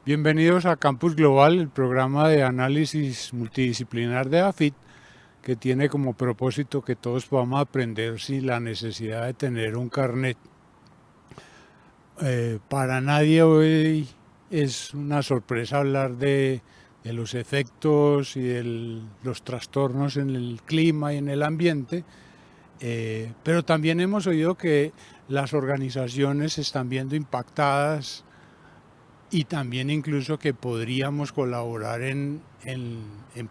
Bienvenidos a Campus Global, el programa de análisis multidisciplinar de AFIT, que tiene como propósito que todos podamos aprender sin la necesidad de tener un carnet. Para nadie hoy es una sorpresa hablar de los efectos y de los trastornos en el clima y en el ambiente, pero también hemos oído que las organizaciones se están viendo impactadas y también incluso que podríamos colaborar en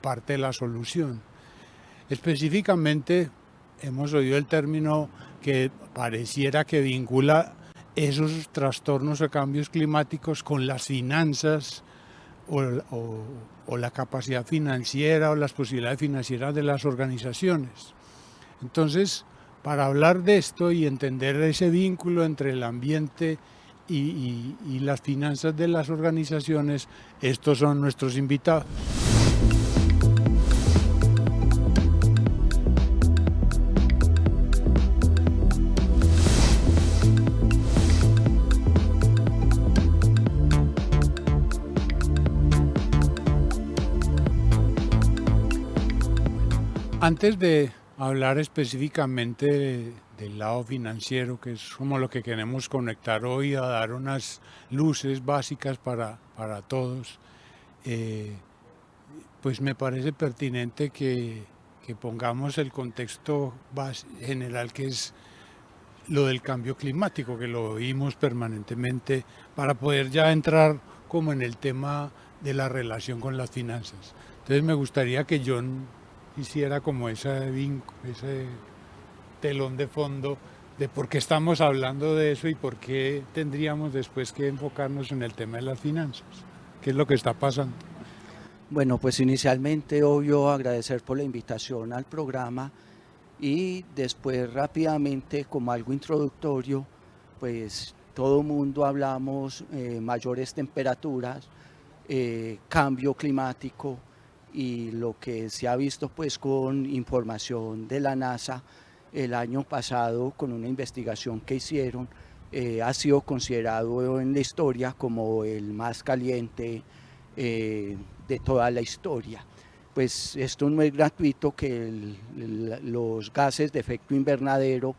parte de la solución. Específicamente hemos oído el término que pareciera que vincula esos trastornos o cambios climáticos con las finanzas o la capacidad financiera o las posibilidades financieras de las organizaciones. Entonces, para hablar de esto y entender ese vínculo entre el ambiente y las finanzas de las organizaciones, estos son nuestros invitados. Antes de hablar específicamente del lado financiero, que es como lo que queremos conectar hoy, a dar unas luces básicas para todos, pues me parece pertinente que pongamos el contexto general, que es lo del cambio climático, que lo oímos permanentemente, para poder ya entrar como en el tema de la relación con las finanzas. Entonces me gustaría que John hiciera como ese telón de fondo de por qué estamos hablando de eso y por qué tendríamos después que enfocarnos en el tema de las finanzas. ¿Qué es lo que está pasando? Bueno, pues inicialmente, obvio, agradecer por la invitación al programa y después rápidamente, como algo introductorio, pues todo mundo hablamos mayores temperaturas, cambio climático y lo que se ha visto pues con información de la NASA el año pasado con una investigación que hicieron, ha sido considerado en la historia como el más caliente de toda la historia. Pues esto no es gratuito, que los gases de efecto invernadero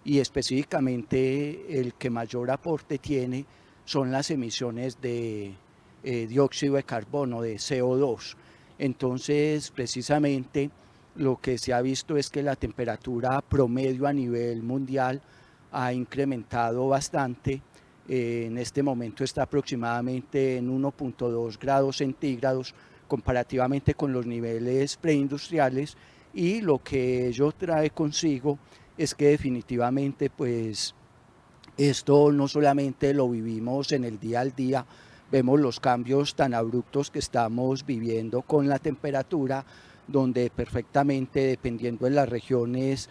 y específicamente el que mayor aporte tiene son las emisiones de dióxido de carbono, de CO2. Entonces, precisamente lo que se ha visto es que la temperatura promedio a nivel mundial ha incrementado bastante. En este momento está aproximadamente en 1.2 grados centígrados comparativamente con los niveles preindustriales, y lo que ello trae consigo es que definitivamente pues esto no solamente lo vivimos en el día al día, vemos los cambios tan abruptos que estamos viviendo con la temperatura, donde perfectamente, dependiendo de las regiones,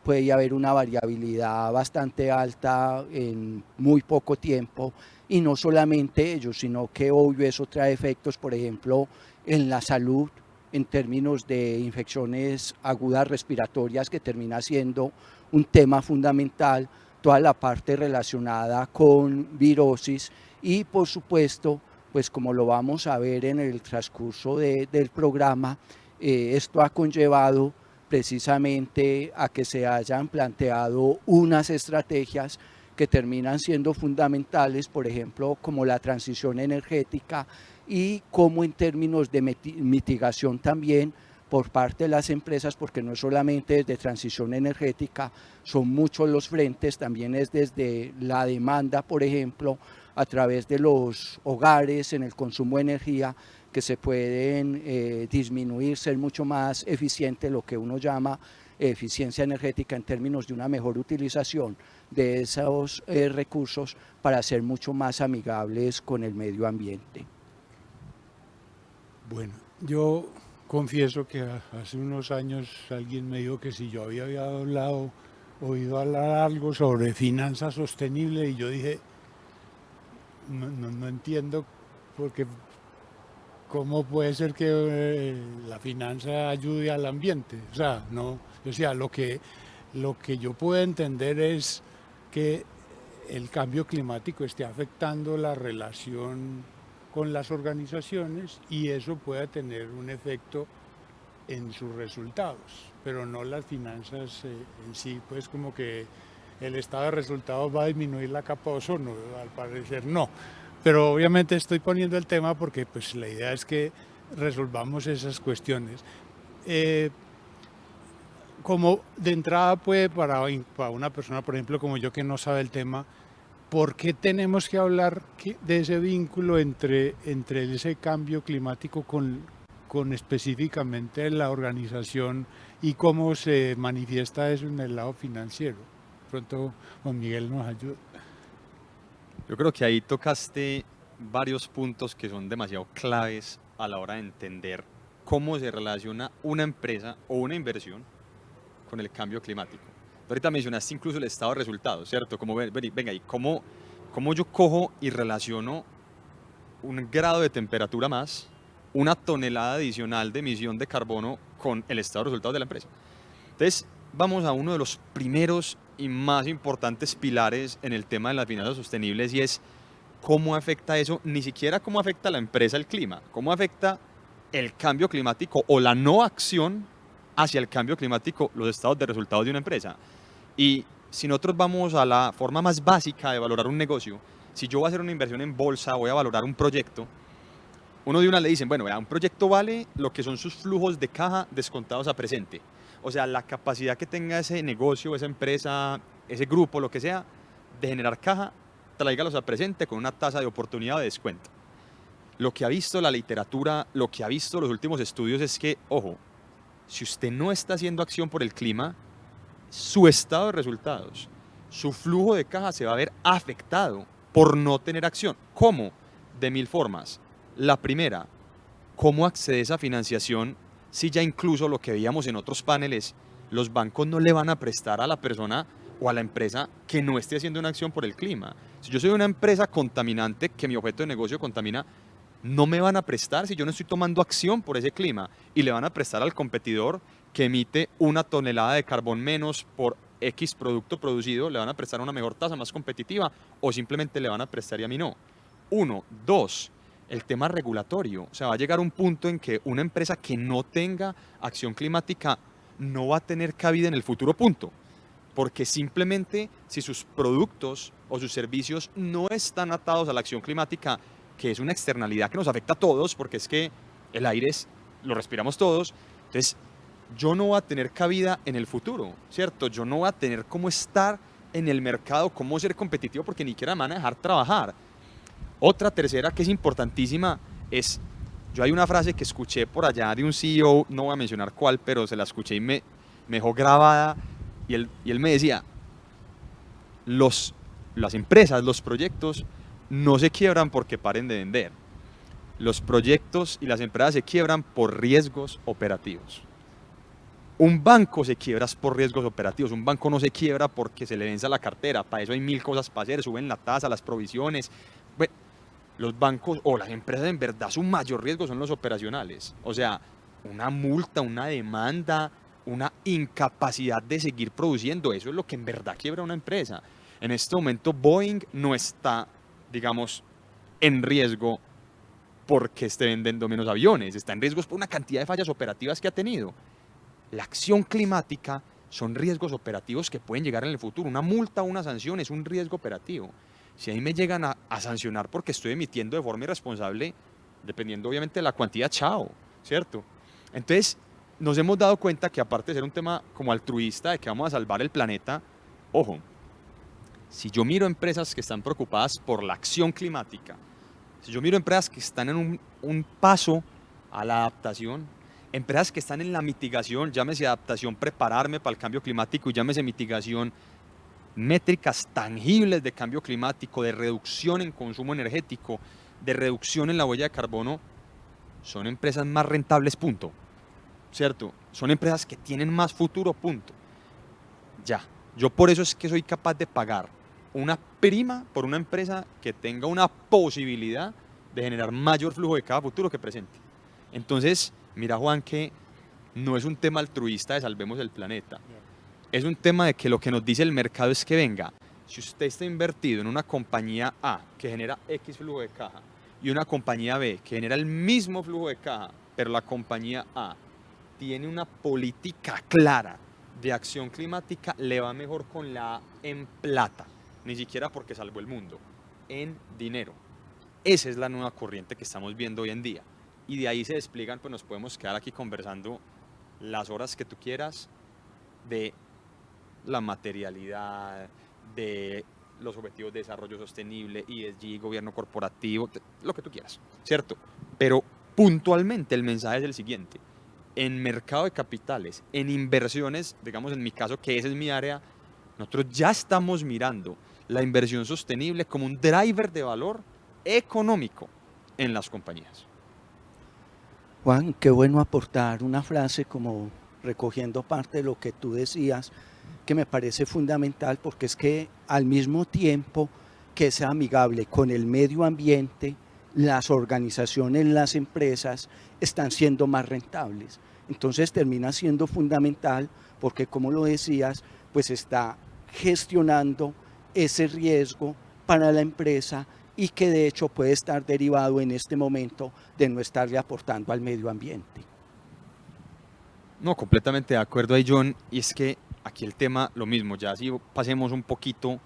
puede haber una variabilidad bastante alta en muy poco tiempo, y no solamente ello, sino que obvio eso trae efectos, por ejemplo, en la salud, en términos de infecciones agudas respiratorias, que termina siendo un tema fundamental, toda la parte relacionada con virosis y por supuesto, pues como lo vamos a ver en el transcurso del programa, esto ha conllevado precisamente a que se hayan planteado unas estrategias que terminan siendo fundamentales, por ejemplo, como la transición energética, y como en términos de mitigación también por parte de las empresas, porque no es solamente desde transición energética, son muchos los frentes, también es desde la demanda, por ejemplo, a través de los hogares en el consumo de energía, que se pueden disminuir, ser mucho más eficiente, lo que uno llama eficiencia energética, en términos de una mejor utilización de esos recursos para ser mucho más amigables con el medio ambiente. Bueno, yo confieso que hace unos años alguien me dijo que si yo había oído hablar algo sobre finanzas sostenibles, y yo dije, no entiendo, porque cómo puede ser que la finanza ayude al ambiente. O sea, no, o sea, lo que yo puedo entender es que el cambio climático esté afectando la relación con las organizaciones y eso pueda tener un efecto en sus resultados, pero no las finanzas en sí, pues como que el estado de resultados va a disminuir la capa de ozono, al parecer no. Pero obviamente estoy poniendo el tema porque pues la idea es que resolvamos esas cuestiones. Como de entrada puede para una persona, por ejemplo, como yo que no sabe el tema, ¿por qué tenemos que hablar de ese vínculo entre ese cambio climático con específicamente la organización y cómo se manifiesta eso en el lado financiero? Pronto Juan Miguel nos ayuda. Yo creo que ahí tocaste varios puntos que son demasiado claves a la hora de entender cómo se relaciona una empresa o una inversión con el cambio climático. Ahorita mencionaste incluso el estado de resultados, ¿cierto? Como, venga, ¿y cómo yo cojo y relaciono un grado de temperatura más, una tonelada adicional de emisión de carbono con el estado de resultados de la empresa? Entonces, vamos a uno de los primeros y más importantes pilares en el tema de las finanzas sostenibles, y es cómo afecta eso, ni siquiera cómo afecta a la empresa el clima, cómo afecta el cambio climático o la no acción hacia el cambio climático los estados de resultados de una empresa. Y si nosotros vamos a la forma más básica de valorar un negocio, si yo voy a hacer una inversión en bolsa, voy a valorar un proyecto, uno de una le dicen, bueno, un proyecto vale lo que son sus flujos de caja descontados a presente. O sea, la capacidad que tenga ese negocio, esa empresa, ese grupo, lo que sea, de generar caja, tráigalos a presente con una tasa de oportunidad de descuento. Lo que ha visto la literatura, lo que ha visto los últimos estudios es que, ojo, si usted no está haciendo acción por el clima, su estado de resultados, su flujo de caja se va a ver afectado por no tener acción. ¿Cómo? De 1000 formas. La primera, ¿cómo accedes a financiación si ya incluso lo que veíamos en otros paneles, los bancos no le van a prestar a la persona o a la empresa que no esté haciendo una acción por el clima? Si yo soy una empresa contaminante, que mi objeto de negocio contamina, no me van a prestar si yo no estoy tomando acción por ese clima, y le van a prestar al competidor que emite 1 tonelada de carbón menos por X producto producido, le van a prestar una mejor tasa más competitiva, o simplemente le van a prestar y a mí no. 1, 2, el tema regulatorio. O sea, va a llegar un punto en que una empresa que no tenga acción climática no va a tener cabida en el futuro, punto. Porque simplemente si sus productos o sus servicios no están atados a la acción climática, que es una externalidad que nos afecta a todos, porque es que el aire lo respiramos todos, entonces yo no voy a tener cabida en el futuro, ¿cierto? Yo no voy a tener cómo estar en el mercado, cómo ser competitivo, porque ni siquiera me van a dejar trabajar. Otra tercera que es importantísima es, yo hay una frase que escuché por allá de un CEO, no voy a mencionar cuál, pero se la escuché y me dejó grabada, y él me decía, las empresas, los proyectos no se quiebran porque paren de vender. Los proyectos y las empresas se quiebran por riesgos operativos. Un banco se quiebra por riesgos operativos. Un banco no se quiebra porque se le venza la cartera. Para eso hay 1000 cosas para hacer. Suben la tasa, las provisiones. Bueno, los bancos o las empresas, en verdad, su mayor riesgo son los operacionales. O sea, una multa, una demanda, una incapacidad de seguir produciendo. Eso es lo que en verdad quiebra una empresa. En este momento Boeing no está, digamos, en riesgo porque esté vendiendo menos aviones. Está en riesgo por una cantidad de fallas operativas que ha tenido. La acción climática son riesgos operativos que pueden llegar en el futuro. Una multa o una sanción es un riesgo operativo. Si ahí me llegan a sancionar porque estoy emitiendo de forma irresponsable, dependiendo obviamente de la cantidad, chao, ¿cierto? Entonces, nos hemos dado cuenta que aparte de ser un tema como altruista, de que vamos a salvar el planeta, ojo, si yo miro empresas que están preocupadas por la acción climática, si yo miro empresas que están en un paso a la adaptación, empresas que están en la mitigación, llámese adaptación, prepararme para el cambio climático, y llámese mitigación, métricas tangibles de cambio climático, de reducción en consumo energético, de reducción en la huella de carbono, son empresas más rentables, punto. ¿Cierto? Son empresas que tienen más futuro, punto. Ya. Yo por eso es que soy capaz de pagar una prima por una empresa que tenga una posibilidad de generar mayor flujo de cada futuro que presente. Entonces, mira, Juan, que no es un tema altruista de salvemos el planeta. Es un tema de que lo que nos dice el mercado es que, venga, si usted está invertido en una compañía A que genera X flujo de caja y una compañía B que genera el mismo flujo de caja, pero la compañía A tiene una política clara de acción climática, le va mejor con la A en plata, ni siquiera porque salvó el mundo, en dinero. Esa es la nueva corriente que estamos viendo hoy en día. Y de ahí se despliegan, pues nos podemos quedar aquí conversando las horas que tú quieras de la materialidad, de los objetivos de desarrollo sostenible, ESG, gobierno corporativo, lo que tú quieras, ¿cierto? Pero puntualmente el mensaje es el siguiente. En mercado de capitales, en inversiones, digamos en mi caso, que esa es mi área, nosotros ya estamos mirando la inversión sostenible como un driver de valor económico en las compañías. Juan, qué bueno aportar una frase como recogiendo parte de lo que tú decías, que me parece fundamental, porque es que al mismo tiempo que sea amigable con el medio ambiente, las organizaciones, las empresas están siendo más rentables. Entonces termina siendo fundamental porque, como lo decías, pues está gestionando ese riesgo para la empresa y que de hecho puede estar derivado en este momento de no estarle aportando al medio ambiente. No, completamente de acuerdo ahí, John. Y es que aquí el tema, lo mismo, ya si pasemos un poquito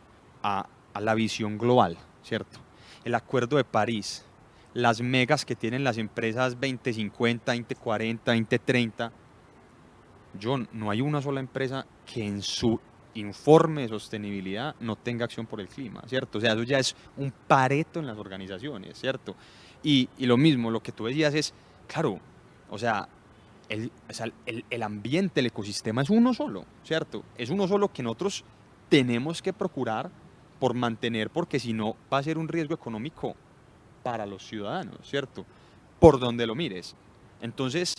a la visión global, ¿cierto? El Acuerdo de París, las megas que tienen las empresas 2050, 2040, 2030. John, no hay una sola empresa que en su informe de sostenibilidad no tenga acción por el clima, ¿cierto? O sea, eso ya es un pareto en las organizaciones, ¿cierto? Y lo mismo, lo que tú decías es, claro, o sea, el ambiente, el ecosistema es uno solo, ¿cierto? Es uno solo que nosotros tenemos que procurar por mantener, porque si no va a ser un riesgo económico para los ciudadanos, ¿cierto? Por donde lo mires. Entonces,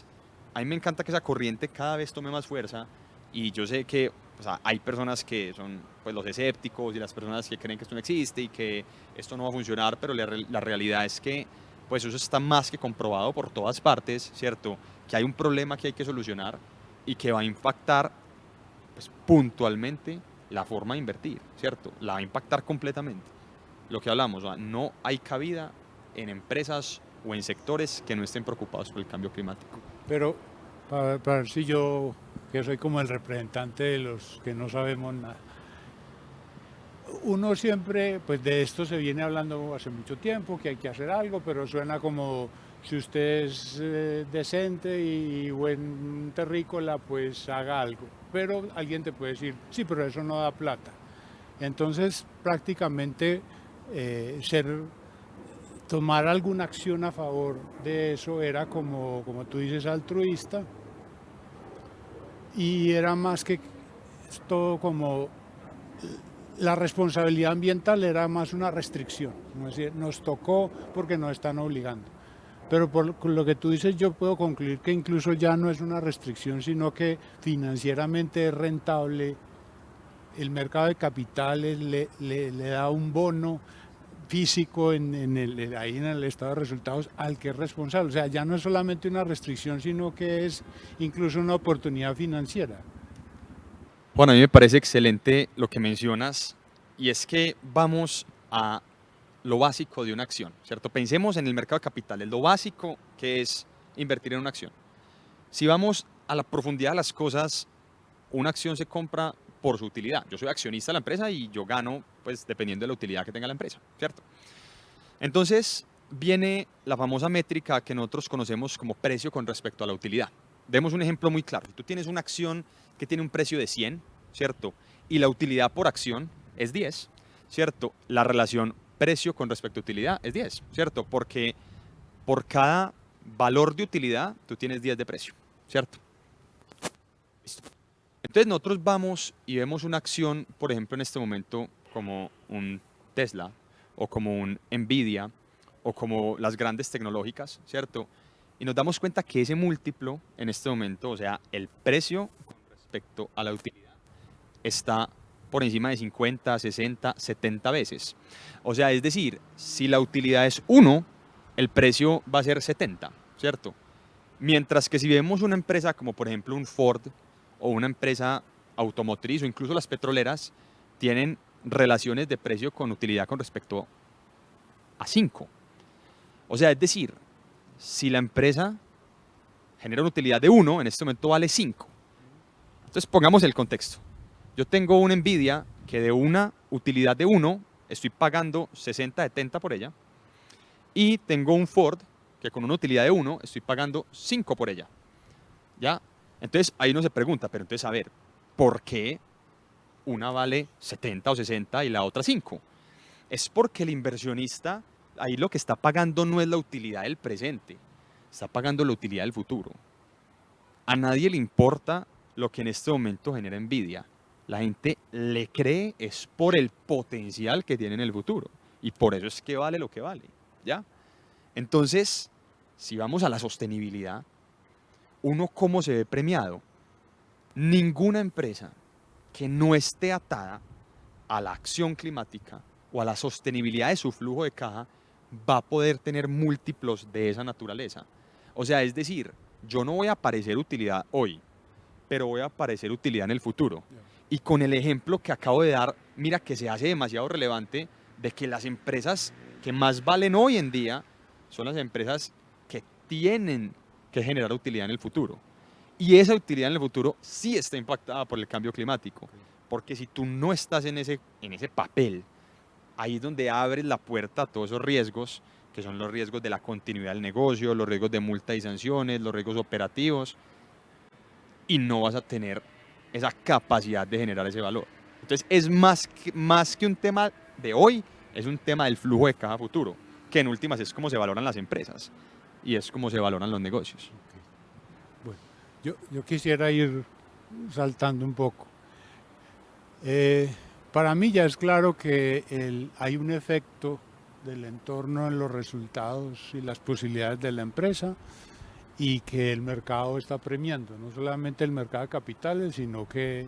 a mí me encanta que esa corriente cada vez tome más fuerza y yo sé que o sea, hay personas que son pues, los escépticos y las personas que creen que esto no existe y que esto no va a funcionar, pero la realidad es que pues eso está más que comprobado por todas partes, ¿cierto? Que hay un problema que hay que solucionar y que va a impactar pues, puntualmente la forma de invertir, ¿cierto? La va a impactar completamente. Lo que hablamos, o sea, no hay cabida en empresas o en sectores que no estén preocupados por el cambio climático. Pero para ver si yo, que soy como el representante de los que no sabemos nada, uno siempre, pues de esto se viene hablando hace mucho tiempo, que hay que hacer algo, pero suena como si usted es decente y buen terrícola, pues haga algo. Pero alguien te puede decir, sí, pero eso no da plata. Entonces, prácticamente tomar alguna acción a favor de eso era como tú dices, altruista, y era más que todo como la responsabilidad ambiental era más una restricción, ¿no? Es decir, nos tocó porque nos están obligando. Pero por lo que tú dices, yo puedo concluir que incluso ya no es una restricción, sino que financieramente es rentable. El mercado de capitales le da un bono físico ahí en el estado de resultados al que es responsable. O sea, ya no es solamente una restricción, sino que es incluso una oportunidad financiera. Bueno, a mí me parece excelente lo que mencionas y es que vamos a lo básico de una acción, ¿cierto? Pensemos en el mercado de capitales, lo básico que es invertir en una acción. Si vamos a la profundidad de las cosas, una acción se compra por su utilidad. Yo soy accionista de la empresa y yo gano, pues, dependiendo de la utilidad que tenga la empresa, ¿cierto? Entonces, viene la famosa métrica que nosotros conocemos como precio con respecto a la utilidad. Demos un ejemplo muy claro. Si tú tienes una acción que tiene un precio de 100, ¿cierto? Y la utilidad por acción es 10, ¿cierto? La relación precio con respecto a utilidad es 10, ¿cierto? Porque por cada valor de utilidad tú tienes 10 de precio, ¿cierto? Listo. Entonces nosotros vamos y vemos una acción, por ejemplo, en este momento como un Tesla o como un Nvidia o como las grandes tecnológicas, ¿cierto? Y nos damos cuenta que ese múltiplo en este momento, o sea, el precio con respecto a la utilidad, está por encima de 50, 60, 70 veces. O sea, es decir, si la utilidad es 1, el precio va a ser 70, ¿cierto? Mientras que si vemos una empresa como por ejemplo un Ford o una empresa automotriz o incluso las petroleras, tienen relaciones de precio con utilidad con respecto a 5. O sea, es decir, si la empresa genera una utilidad de 1, en este momento vale 5. Entonces pongamos el contexto. Yo tengo una Nvidia que de una utilidad de 1 estoy pagando 60, 70 por ella. Y tengo un Ford que con una utilidad de 1 estoy pagando 5 por ella. ¿Ya? Entonces ahí uno se pregunta, pero entonces a ver, ¿por qué una vale 70 o 60 y la otra 5? Es porque el inversionista ahí lo que está pagando no es la utilidad del presente, está pagando la utilidad del futuro. A nadie le importa lo que en este momento genera Nvidia. La gente le cree es por el potencial que tiene en el futuro. Y por eso es que vale lo que vale. ¿Ya? Entonces, si vamos a la sostenibilidad, ¿uno cómo se ve premiado? Ninguna empresa que no esté atada a la acción climática o a la sostenibilidad de su flujo de caja va a poder tener múltiplos de esa naturaleza. O sea, es decir, yo no voy a aparecer utilidad hoy, pero voy a aparecer utilidad en el futuro. Y con el ejemplo que acabo de dar, mira que se hace demasiado relevante de que las empresas que más valen hoy en día son las empresas que tienen que generar utilidad en el futuro. Y esa utilidad en el futuro sí está impactada por el cambio climático. Porque si tú no estás en ese papel, ahí es donde abres la puerta a todos esos riesgos, que son los riesgos de la continuidad del negocio, los riesgos de multa y sanciones, los riesgos operativos, y no vas a tener esa capacidad de generar ese valor. Entonces es más que un tema de hoy, es un tema del flujo de caja futuro, que en últimas es como se valoran las empresas y es como se valoran los negocios. Bueno, yo quisiera ir saltando un poco. Para mí ya es claro que hay un efecto del entorno en los resultados y las posibilidades de la empresa y que el mercado está premiando, no solamente el mercado de capitales, sino que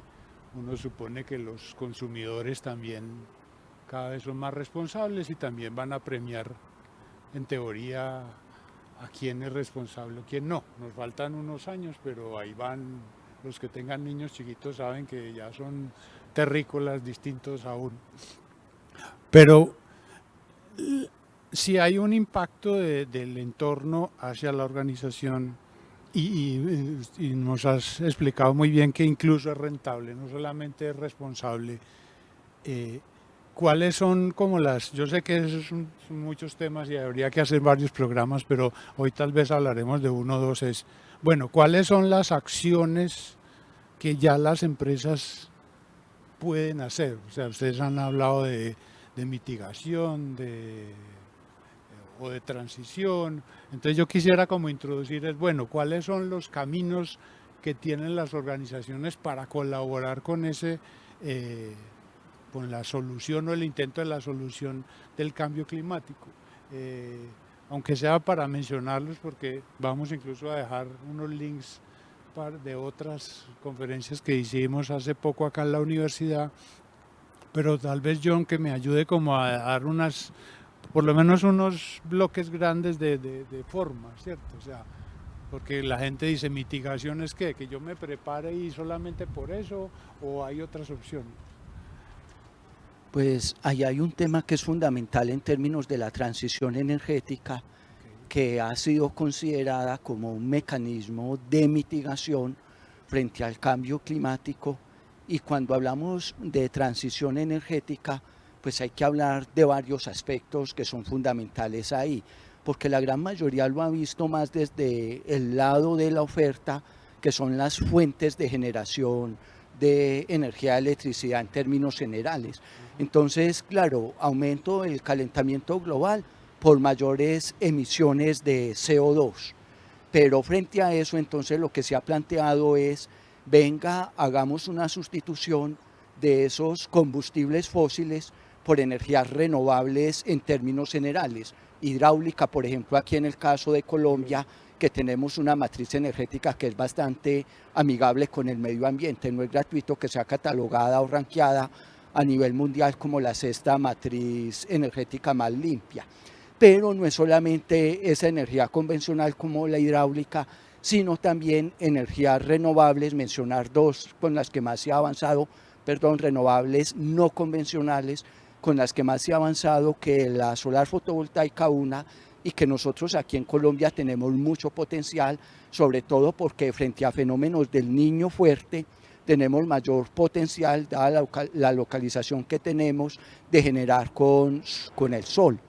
uno supone que los consumidores también cada vez son más responsables y también van a premiar en teoría a quién es responsable o quién no. Nos faltan unos años, pero ahí van. Los que tengan niños chiquitos saben que ya son terrícolas distintos aún. Pero si hay un impacto del entorno hacia la organización y nos has explicado muy bien que incluso es rentable, no solamente es responsable. ¿Cuáles son como yo sé que esos son muchos temas y habría que hacer varios programas, pero hoy tal vez hablaremos de uno o dos, bueno, ¿cuáles son las acciones que ya las empresas pueden hacer? O sea, ustedes han hablado de mitigación, o de transición. Entonces yo quisiera como introducir, bueno, ¿cuáles son los caminos que tienen las organizaciones para colaborar con con la solución o el intento de la solución del cambio climático? Aunque sea para mencionarlos, porque vamos incluso a dejar unos links de otras conferencias que hicimos hace poco acá en la universidad, pero tal vez John que me ayude como a dar por lo menos unos bloques grandes de forma, ¿cierto? O sea, porque la gente dice, ¿mitigación es qué? ¿Que yo me prepare y solamente por eso o hay otras opciones? Pues ahí hay un tema que es fundamental en términos de la transición energética, que ha sido considerada como un mecanismo de mitigación frente al cambio climático. Y cuando hablamos de transición energética, pues hay que hablar de varios aspectos que son fundamentales ahí, porque la gran mayoría lo ha visto más desde el lado de la oferta, que son las fuentes de generación de energía de electricidad en términos generales. Entonces, claro, aumento del calentamiento global por mayores emisiones de CO2. Pero frente a eso, entonces lo que se ha planteado es, venga, hagamos una sustitución de esos combustibles fósiles por energías renovables en términos generales. Hidráulica, por ejemplo, aquí en el caso de Colombia, que tenemos una matriz energética que es bastante amigable con el medio ambiente. No es gratuito que sea catalogada o ranqueada a nivel mundial como la sexta matriz energética más limpia. Pero no es solamente esa energía convencional como la hidráulica, sino también energías renovables, mencionar dos con las que más se ha avanzado, renovables no convencionales, con las que más se ha avanzado, que la solar fotovoltaica una, y que nosotros aquí en Colombia tenemos mucho potencial, sobre todo porque frente a fenómenos del Niño fuerte, tenemos mayor potencial, dada la localización que tenemos, de generar con el sol.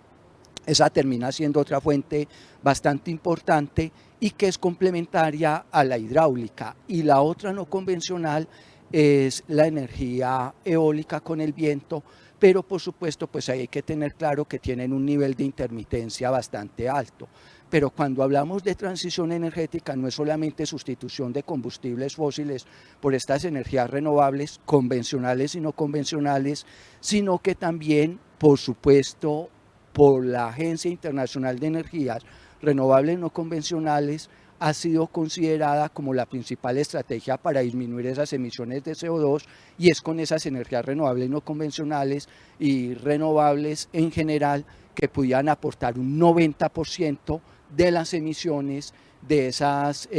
Esa termina siendo otra fuente bastante importante y que es complementaria a la hidráulica. Y la otra no convencional es la energía eólica con el viento, pero por supuesto pues hay que tener claro que tienen un nivel de intermitencia bastante alto. Pero cuando hablamos de transición energética no es solamente sustitución de combustibles fósiles por estas energías renovables, convencionales y no convencionales, sino que también, por supuesto, por la Agencia Internacional de Energías Renovables No Convencionales, ha sido considerada como la principal estrategia para disminuir esas emisiones de CO2, y es con esas energías renovables no convencionales y renovables en general que pudieran aportar un 90% de las emisiones de esas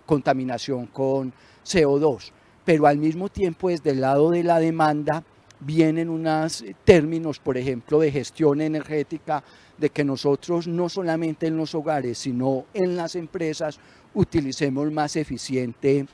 contaminación con CO2. Pero al mismo tiempo, desde el lado de la demanda, vienen unos términos, por ejemplo, de gestión energética, de que nosotros no solamente en los hogares, sino en las empresas, utilicemos más eficiente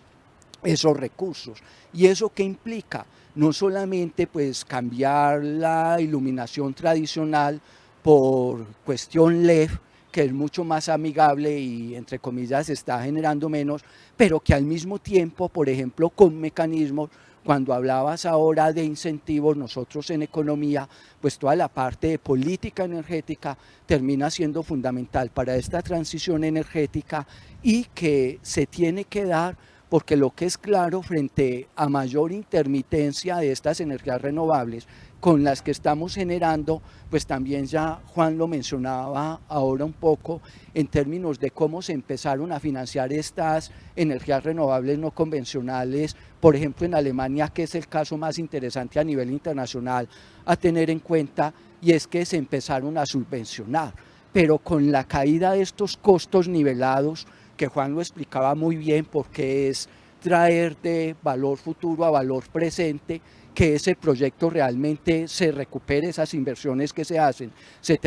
esos recursos. ¿Y eso qué implica? No solamente pues cambiar la iluminación tradicional por cuestión LED, que es mucho más amigable y entre comillas está generando menos, pero que al mismo tiempo, por ejemplo, con mecanismos, cuando hablabas ahora de incentivos, nosotros en economía, pues toda la parte de política energética termina siendo fundamental para esta transición energética, y que se tiene que dar porque lo que es claro, frente a mayor intermitencia de estas energías renovables con las que estamos generando, pues también ya Juan lo mencionaba ahora un poco en términos de cómo se empezaron a financiar estas energías renovables no convencionales, por ejemplo en Alemania, que es el caso más interesante a nivel internacional a tener en cuenta, y es que se empezaron a subvencionar, pero con la caída de estos costos nivelados, que Juan lo explicaba muy bien, porque es traer de valor futuro a valor presente, que ese proyecto realmente se recupere, esas inversiones que se hacen se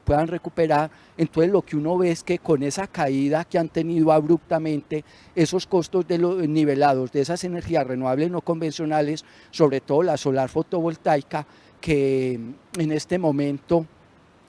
puedan recuperar. Entonces lo que uno ve es que con esa caída que han tenido abruptamente esos costos de los nivelados de esas energías renovables no convencionales, sobre todo la solar fotovoltaica, que en este momento,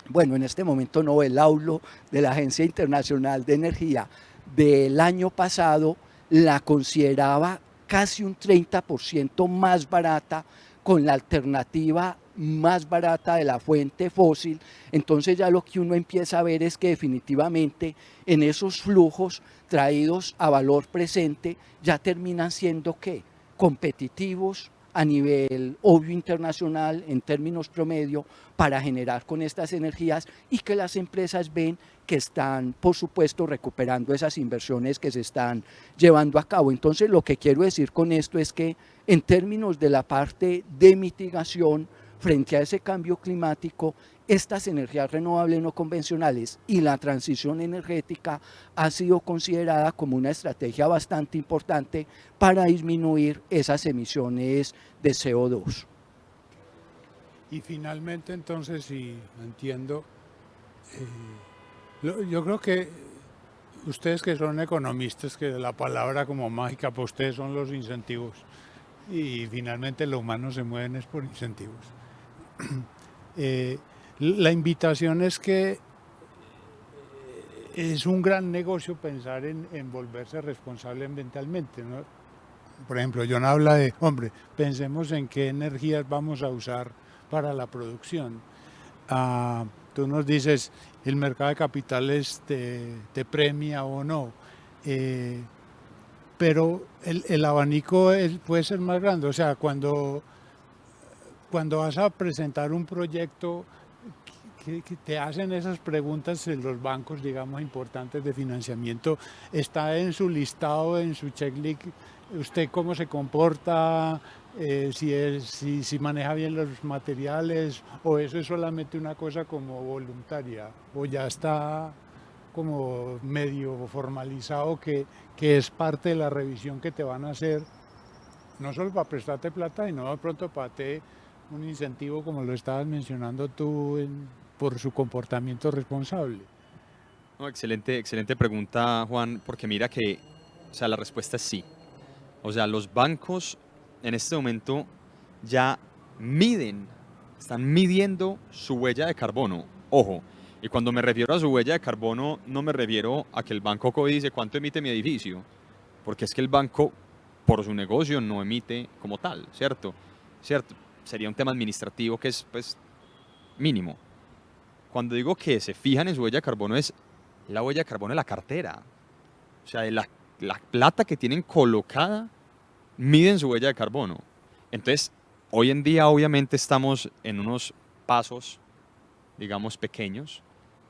bueno, en este momento no, el aulo de la Agencia Internacional de Energía del año pasado la consideraba casi un 30% más barata, con la alternativa más barata de la fuente fósil. Entonces ya lo que uno empieza a ver es que definitivamente en esos flujos traídos a valor presente ya terminan siendo ¿qué? Competitivos a nivel obvio internacional en términos promedio para generar con estas energías, y que las empresas ven que están, por supuesto, recuperando esas inversiones que se están llevando a cabo. Entonces, lo que quiero decir con esto es que en términos de la parte de mitigación frente a ese cambio climático, estas energías renovables no convencionales y la transición energética ha sido considerada como una estrategia bastante importante para disminuir esas emisiones de CO2. Y finalmente, entonces, si entiendo, yo creo que ustedes, que son economistas, que la palabra como mágica para ustedes son los incentivos, y finalmente los humanos se mueven es por incentivos. La invitación es que es un gran negocio pensar en volverse responsable ambientalmente, ¿no? Por ejemplo, John habla de, hombre, pensemos en qué energías vamos a usar para la producción. Tú nos dices, el mercado de capitales te premia o no, pero el abanico puede ser más grande. O sea, cuando vas a presentar un proyecto, que te hacen esas preguntas en los bancos, digamos, importantes de financiamiento, está en su listado, en su checklist, usted cómo se comporta, si maneja bien los materiales, o eso es solamente una cosa como voluntaria, o ya está como medio formalizado que es parte de la revisión que te van a hacer, no solo para prestarte plata, sino de pronto para un incentivo como lo estabas mencionando tú por su comportamiento responsable. No, excelente, excelente pregunta, Juan, porque mira que, o sea, la respuesta es sí. O sea, los bancos en este momento ya miden, están midiendo su huella de carbono. Ojo, y cuando me refiero a su huella de carbono, no me refiero a que el banco coge y dice cuánto emite mi edificio, porque es que el banco, por su negocio, no emite como tal, ¿cierto? ¿Cierto? Sería un tema administrativo que es, pues, mínimo. Cuando digo que se fijan en su huella de carbono, es la huella de carbono de la cartera. O sea, de la plata que tienen colocada, miden su huella de carbono. Entonces, hoy en día obviamente estamos en unos pasos, digamos, pequeños,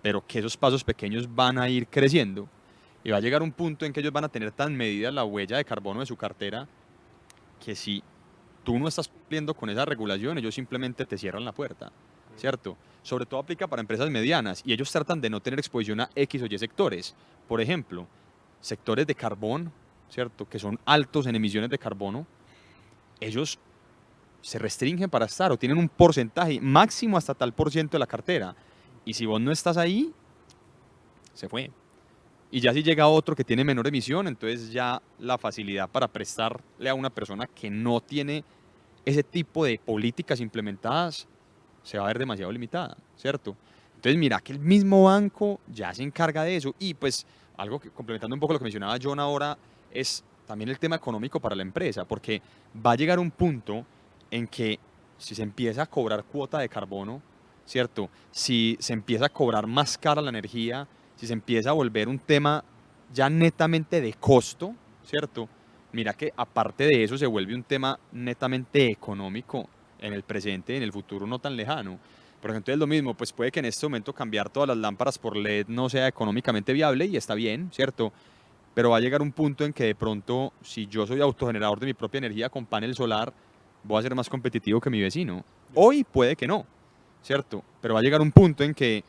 pero que esos pasos pequeños van a ir creciendo y va a llegar un punto en que ellos van a tener tan medida la huella de carbono de su cartera que si tú no estás cumpliendo con esa regulación, ellos simplemente te cierran la puerta, ¿cierto? Sobre todo aplica para empresas medianas y ellos tratan de no tener exposición a X o Y sectores. Por ejemplo, sectores de carbón, ¿cierto? Que son altos en emisiones de carbono, ellos se restringen para estar o tienen un porcentaje máximo hasta tal por ciento de la cartera. Y si vos no estás ahí, se fue. Y ya si llega otro que tiene menor emisión, entonces ya la facilidad para prestarle a una persona que no tiene ese tipo de políticas implementadas se va a ver demasiado limitada, ¿cierto? Entonces mira que el mismo banco ya se encarga de eso y pues algo que complementando un poco lo que mencionaba John ahora es también el tema económico para la empresa, porque va a llegar un punto en que si se empieza a cobrar cuota de carbono, ¿cierto? Si se empieza a cobrar más cara la energía, si se empieza a volver un tema ya netamente de costo, ¿cierto? Mira que aparte de eso se vuelve un tema netamente económico en el presente y en el futuro no tan lejano. Por ejemplo, es lo mismo, pues puede que en este momento cambiar todas las lámparas por LED no sea económicamente viable y está bien, ¿cierto? Pero va a llegar un punto en que de pronto, si yo soy autogenerador de mi propia energía con panel solar, voy a ser más competitivo que mi vecino. Hoy puede que no, ¿cierto? Pero va a llegar un punto en que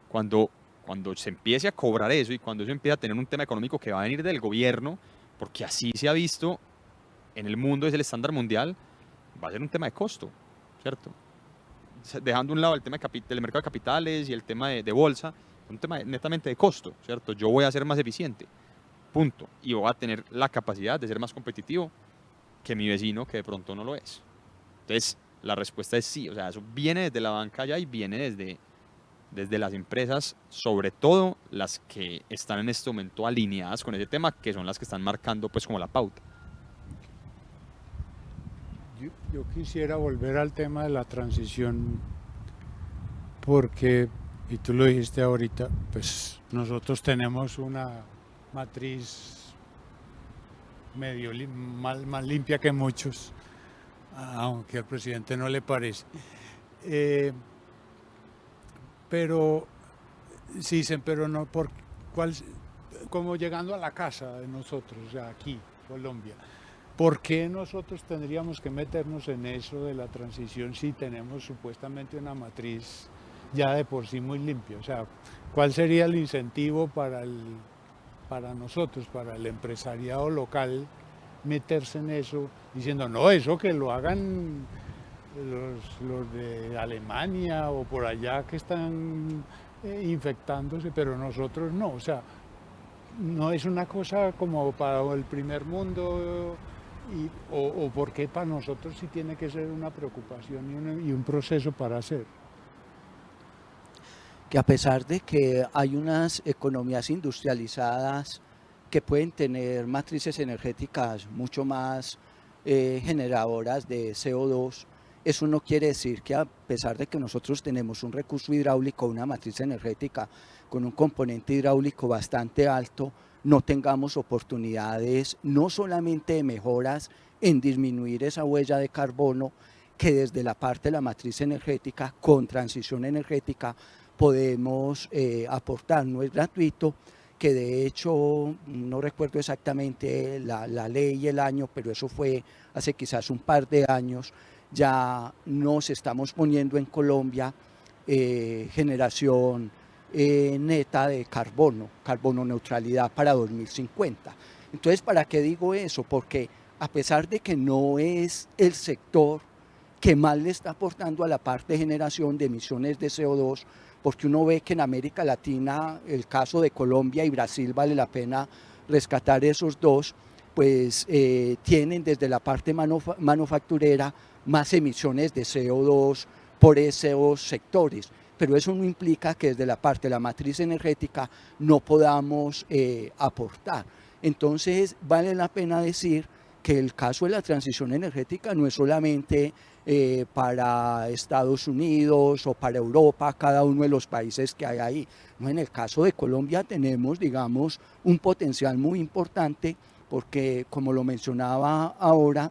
cuando, cuando se empiece a cobrar eso y cuando eso empiece a tener un tema económico que va a venir del gobierno, porque así se ha visto en el mundo, es el estándar mundial, va a ser un tema de costo, ¿cierto? Dejando a un lado el tema del mercado de capitales y el tema de bolsa, un tema netamente de costo, ¿cierto? Yo voy a ser más eficiente, punto. Y voy a tener la capacidad de ser más competitivo que mi vecino que de pronto no lo es. Entonces, la respuesta es sí, o sea, eso viene desde la banca ya y viene desde las empresas, sobre todo las que están en este momento alineadas con ese tema, que son las que están marcando pues como la pauta. Yo quisiera volver al tema de la transición porque, y tú lo dijiste ahorita, pues nosotros tenemos una matriz medio más limpia que muchos, aunque al presidente no le parece. Pero sí dicen, pero no, como llegando a la casa de nosotros, o sea, aquí, Colombia. ¿Por qué nosotros tendríamos que meternos en eso de la transición si tenemos supuestamente una matriz ya de por sí muy limpia? O sea, ¿cuál sería el incentivo para nosotros, para el empresariado local, meterse en eso, diciendo, no, eso que lo hagan los de Alemania o por allá que están infectándose, pero nosotros no? O sea, no es una cosa como para el primer mundo, o por qué para nosotros sí tiene que ser una preocupación y un proceso para hacer. Que a pesar de que hay unas economías industrializadas que pueden tener matrices energéticas mucho más generadoras de CO2, eso no quiere decir que a pesar de que nosotros tenemos un recurso hidráulico, una matriz energética con un componente hidráulico bastante alto, no tengamos oportunidades no solamente de mejoras en disminuir esa huella de carbono, que desde la parte de la matriz energética con transición energética podemos aportar. No es gratuito, que de hecho no recuerdo exactamente la ley y el año, pero eso fue hace quizás un par de años. Ya nos estamos poniendo en Colombia generación neta de carbono neutralidad para 2050. Entonces, ¿para qué digo eso? Porque a pesar de que no es el sector que más le está aportando a la parte de generación de emisiones de CO2, porque uno ve que en América Latina, el caso de Colombia y Brasil, vale la pena rescatar esos dos, pues tienen desde la parte manufacturera más emisiones de CO2 por esos sectores, pero eso no implica que desde la parte de la matriz energética no podamos aportar. Entonces vale la pena decir que el caso de la transición energética no es solamente para Estados Unidos o para Europa, cada uno de los países que hay ahí. No, en el caso de Colombia tenemos, digamos, un potencial muy importante porque, como lo mencionaba ahora,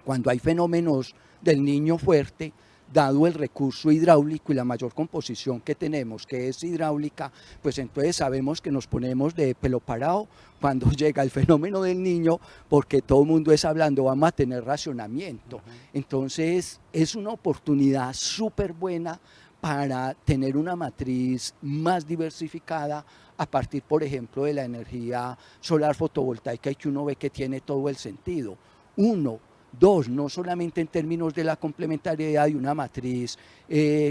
cuando hay fenómenos del Niño fuerte, dado el recurso hidráulico y la mayor composición que tenemos, que es hidráulica, pues entonces sabemos que nos ponemos de pelo parado cuando llega el fenómeno del Niño, porque todo el mundo es hablando, vamos a tener racionamiento. Entonces es una oportunidad súper buena para tener una matriz más diversificada a partir, por ejemplo, de la energía solar fotovoltaica, y que uno ve que tiene todo el sentido. Uno, dos, no solamente en términos de la complementariedad de una matriz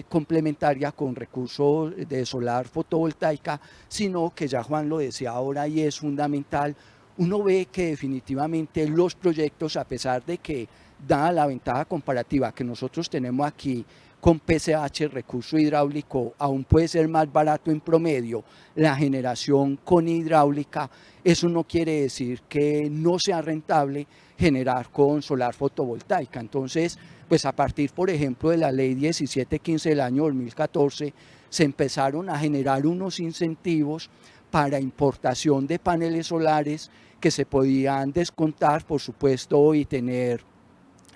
complementaria con recursos de solar fotovoltaica, sino que ya Juan lo decía ahora y es fundamental, uno ve que definitivamente los proyectos, a pesar de que da la ventaja comparativa que nosotros tenemos aquí con PCH, recurso hidráulico, aún puede ser más barato en promedio la generación con hidráulica, eso no quiere decir que no sea rentable generar con solar fotovoltaica. Entonces, pues a partir, por ejemplo, de la ley 1715 del año 2014, se empezaron a generar unos incentivos para importación de paneles solares que se podían descontar, por supuesto, y tener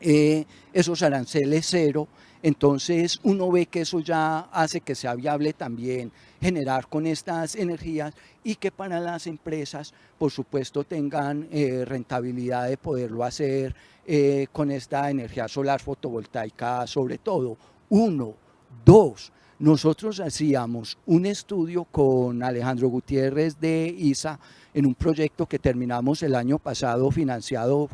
esos aranceles cero. Entonces uno ve que eso ya hace que sea viable también generar con estas energías y que para las empresas, por supuesto, tengan rentabilidad de poderlo hacer con esta energía solar fotovoltaica sobre todo. Uno, dos, nosotros hacíamos un estudio con Alejandro Gutiérrez de ISA en un proyecto que terminamos el año pasado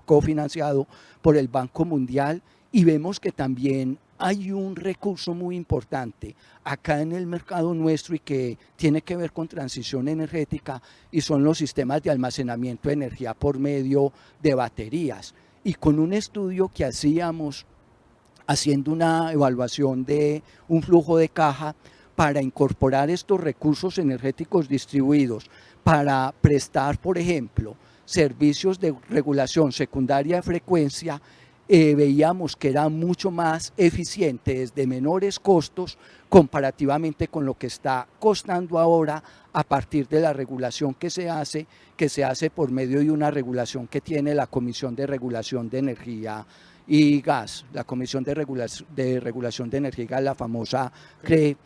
cofinanciado por el Banco Mundial, y vemos que también hay un recurso muy importante acá en el mercado nuestro y que tiene que ver con transición energética, y son los sistemas de almacenamiento de energía por medio de baterías. Y con un estudio que hacíamos haciendo una evaluación de un flujo de caja para incorporar estos recursos energéticos distribuidos, para prestar, por ejemplo, servicios de regulación secundaria de frecuencia, veíamos que era mucho más eficiente desde menores costos comparativamente con lo que está costando ahora a partir de la regulación que se hace por medio de una regulación que tiene la Comisión de Regulación de Energía y Gas, la Comisión de Regulación de Energía y Gas, la famosa CRE,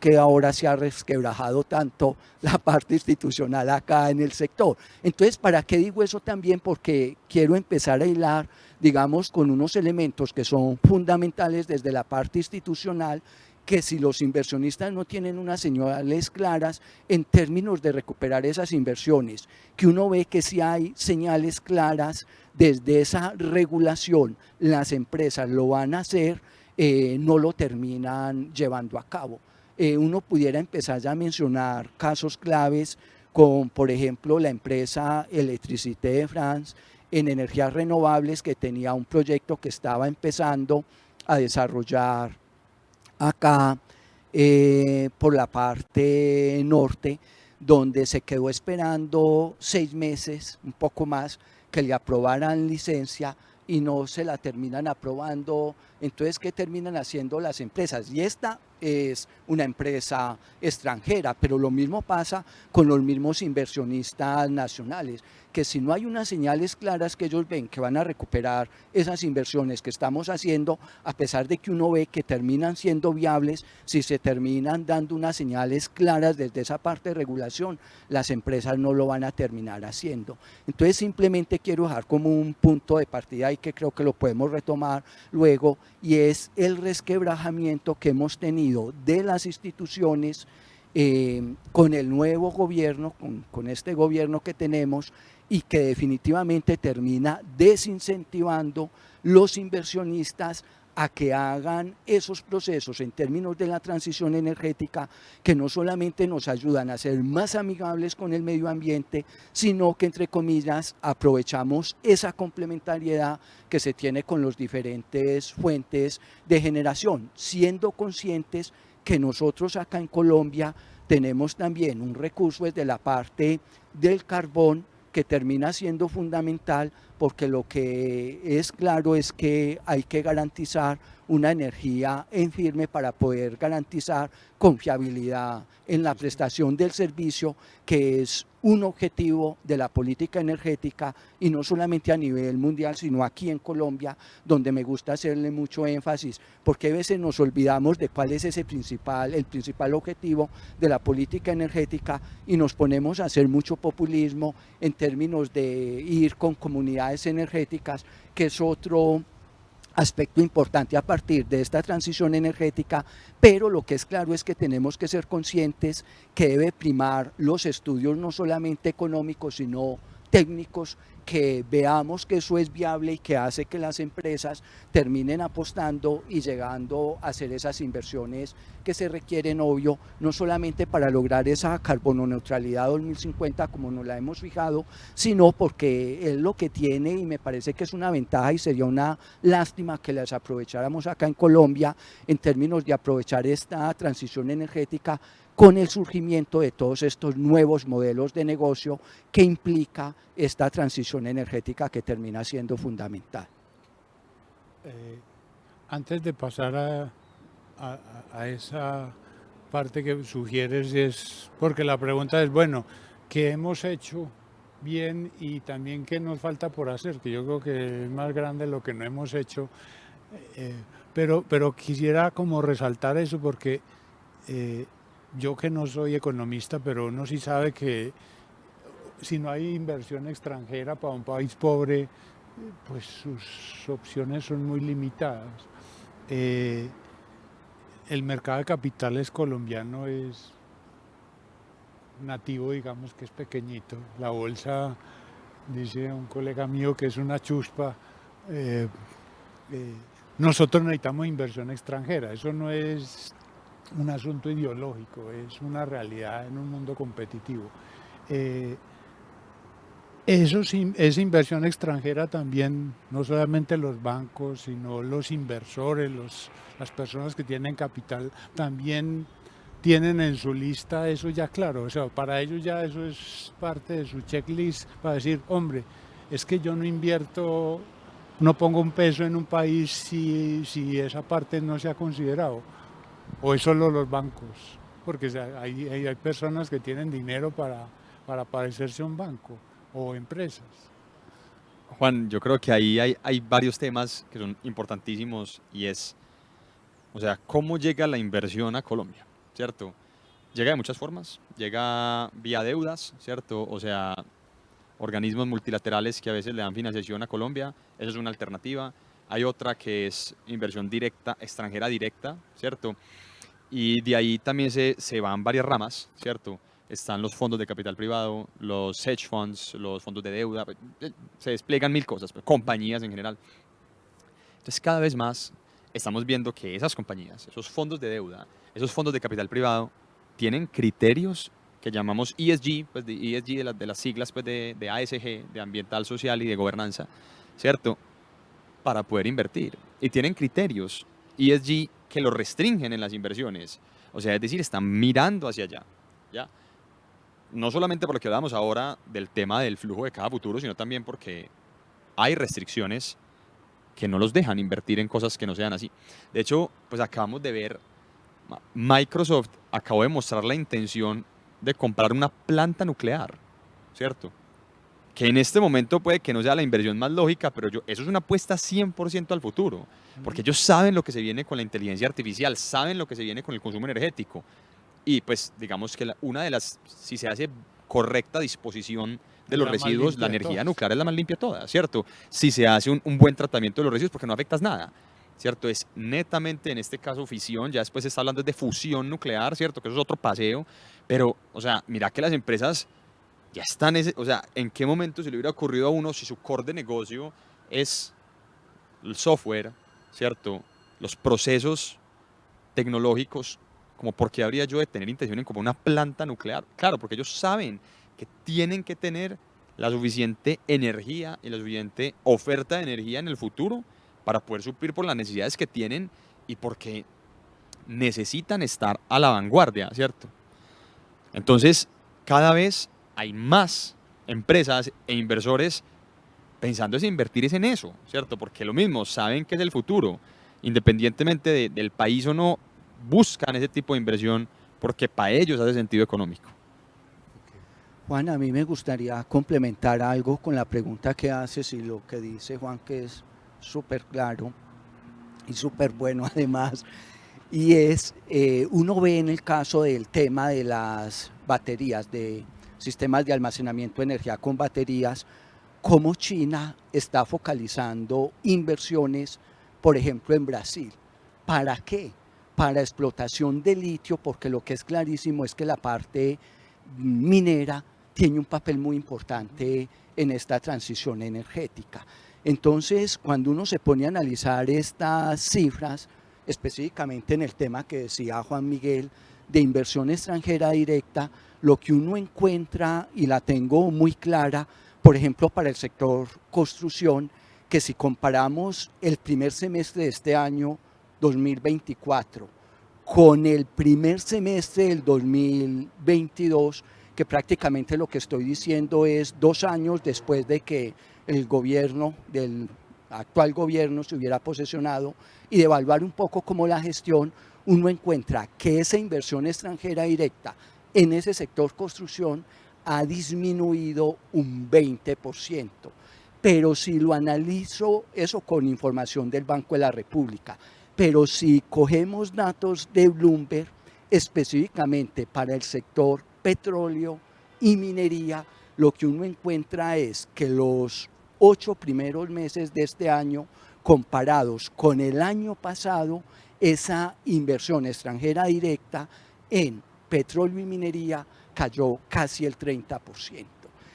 que ahora se ha resquebrajado tanto la parte institucional acá en el sector. Entonces, ¿para qué digo eso también? Porque quiero empezar a hilar, digamos, con unos elementos que son fundamentales desde la parte institucional, que si los inversionistas no tienen unas señales claras en términos de recuperar esas inversiones, que uno ve que si hay señales claras desde esa regulación, las empresas lo van a hacer, no lo terminan llevando a cabo. Uno pudiera empezar ya a mencionar casos claves con, por ejemplo, la empresa Electricité de France en energías renovables, que tenía un proyecto que estaba empezando a desarrollar acá por la parte norte, donde se quedó esperando 6 meses, un poco más, que le aprobaran licencia y no se la terminan aprobando. Entonces, ¿qué terminan haciendo las empresas? Y esta es una empresa extranjera, pero lo mismo pasa con los mismos inversionistas nacionales, que si no hay unas señales claras que ellos ven que van a recuperar esas inversiones que estamos haciendo, a pesar de que uno ve que terminan siendo viables, si se terminan dando unas señales claras desde esa parte de regulación, las empresas no lo van a terminar haciendo. Entonces simplemente quiero dejar como un punto de partida y que creo que lo podemos retomar luego, y es el resquebrajamiento que hemos tenido de las instituciones con el nuevo gobierno, con este gobierno que tenemos, y que definitivamente termina desincentivando los inversionistas a que hagan esos procesos en términos de la transición energética que no solamente nos ayudan a ser más amigables con el medio ambiente, sino que, entre comillas, aprovechamos esa complementariedad que se tiene con las diferentes fuentes de generación, siendo conscientes que nosotros acá en Colombia tenemos también un recurso desde la parte del carbón que termina siendo fundamental, porque lo que es claro es que hay que garantizar una energía en firme para poder garantizar confiabilidad en la prestación del servicio, que es un objetivo de la política energética, y no solamente a nivel mundial, sino aquí en Colombia, donde me gusta hacerle mucho énfasis, porque a veces nos olvidamos de cuál es el principal objetivo de la política energética, y nos ponemos a hacer mucho populismo en términos de ir con comunidades energéticas, que es otro aspecto importante a partir de esta transición energética, pero lo que es claro es que tenemos que ser conscientes que debe primar los estudios no solamente económicos, sino técnicos, que veamos que eso es viable y que hace que las empresas terminen apostando y llegando a hacer esas inversiones que se requieren, obvio, no solamente para lograr esa carbono neutralidad 2050 como nos la hemos fijado, sino porque es lo que tiene, y me parece que es una ventaja y sería una lástima que las aprovecháramos acá en Colombia en términos de aprovechar esta transición energética con el surgimiento de todos estos nuevos modelos de negocio que implica esta transición energética, que termina siendo fundamental. Antes de pasar a esa parte que sugieres, es porque la pregunta es, bueno, ¿qué hemos hecho bien y también qué nos falta por hacer? Que yo creo que es más grande lo que no hemos hecho, pero quisiera como resaltar eso, porque yo, que no soy economista, pero uno sí sabe que si no hay inversión extranjera para un país pobre, pues sus opciones son muy limitadas. El mercado de capitales colombiano es nativo, digamos que es pequeñito. La bolsa, dice un colega mío, que es una chuspa. Nosotros necesitamos inversión extranjera, eso no es un asunto ideológico, es una realidad en un mundo competitivo. Esa inversión extranjera también, no solamente los bancos, sino los inversores, las personas que tienen capital, también tienen en su lista eso ya claro. O sea, para ellos ya eso es parte de su checklist, para decir, hombre, es que yo no invierto, no pongo un peso en un país si esa parte no se ha considerado. O es solo los bancos, porque hay personas que tienen dinero para parecerse a un banco, o empresas. Juan, yo creo que ahí hay varios temas que son importantísimos, y es, o sea, cómo llega la inversión a Colombia, ¿cierto? Llega de muchas formas, llega vía deudas, ¿cierto? O sea, organismos multilaterales que a veces le dan financiación a Colombia, esa es una alternativa. Hay otra que es inversión directa, extranjera directa, ¿cierto? Y de ahí también se van varias ramas, ¿cierto? Están los fondos de capital privado, los hedge funds, los fondos de deuda, se despliegan mil cosas, compañías en general. Entonces, cada vez más estamos viendo que esas compañías, esos fondos de deuda, esos fondos de capital privado, tienen criterios que llamamos ESG, pues de ESG de las siglas, pues de ASG, de ambiental, social y de gobernanza, ¿cierto? Para poder invertir. Y tienen criterios ESG que lo restringen en las inversiones. O sea, es decir, están mirando hacia allá, ¿ya? No solamente por lo que hablamos ahora del tema del flujo de cada futuro, sino también porque hay restricciones que no los dejan invertir en cosas que no sean así. De hecho, pues acabamos de ver, Microsoft acabó de mostrar la intención de comprar una planta nuclear, ¿cierto? Que en este momento puede que no sea la inversión más lógica, pero eso es una apuesta 100% al futuro, porque ellos saben lo que se viene con la inteligencia artificial, saben lo que se viene con el consumo energético, y pues digamos que una de las, si se hace correcta disposición de los residuos, la energía nuclear es la más limpia de todas, ¿cierto? Si se hace un buen tratamiento de los residuos, porque no afectas nada, ¿cierto? Es netamente, en este caso, fisión, ya después se está hablando de fusión nuclear, ¿cierto? Que eso es otro paseo, pero, o sea, mira que las empresas ya están, o sea, ¿en qué momento se le hubiera ocurrido a uno, si su core de negocio es el software, ¿cierto? los procesos tecnológicos, como por qué habría yo de tener intención en como una planta nuclear. Claro, porque ellos saben que tienen que tener la suficiente energía y la suficiente oferta de energía en el futuro para poder suplir por las necesidades que tienen y porque necesitan estar a la vanguardia, ¿cierto? Entonces, cada vez hay más empresas e inversores pensando en invertir en eso, ¿cierto? Porque lo mismo, saben que es el futuro, independientemente del país o no, buscan ese tipo de inversión porque para ellos hace sentido económico. Juan, a mí me gustaría complementar algo con la pregunta que haces y lo que dice Juan, que es súper claro y súper bueno además, y es, uno ve en el caso del tema de las baterías, de sistemas de almacenamiento de energía con baterías, cómo China está focalizando inversiones, por ejemplo, en Brasil. ¿Para qué? Para explotación de litio, porque lo que es clarísimo es que la parte minera tiene un papel muy importante en esta transición energética. Entonces, cuando uno se pone a analizar estas cifras, específicamente en el tema que decía Juan Miguel, de inversión extranjera directa, lo que uno encuentra, y la tengo muy clara, por ejemplo, para el sector construcción, que si comparamos el primer semestre de este año 2024 con el primer semestre del 2022, que prácticamente lo que estoy diciendo es 2 años después de que el gobierno del actual gobierno se hubiera posesionado, y de evaluar un poco como la gestión, uno encuentra que esa inversión extranjera directa en ese sector construcción ha disminuido un 20%. Pero si lo analizo, eso con información del Banco de la República, pero si cogemos datos de Bloomberg, específicamente para el sector petróleo y minería, lo que uno encuentra es que los 8 primeros meses de este año, comparados con el año pasado, esa inversión extranjera directa en petróleo y minería cayó casi el 30%.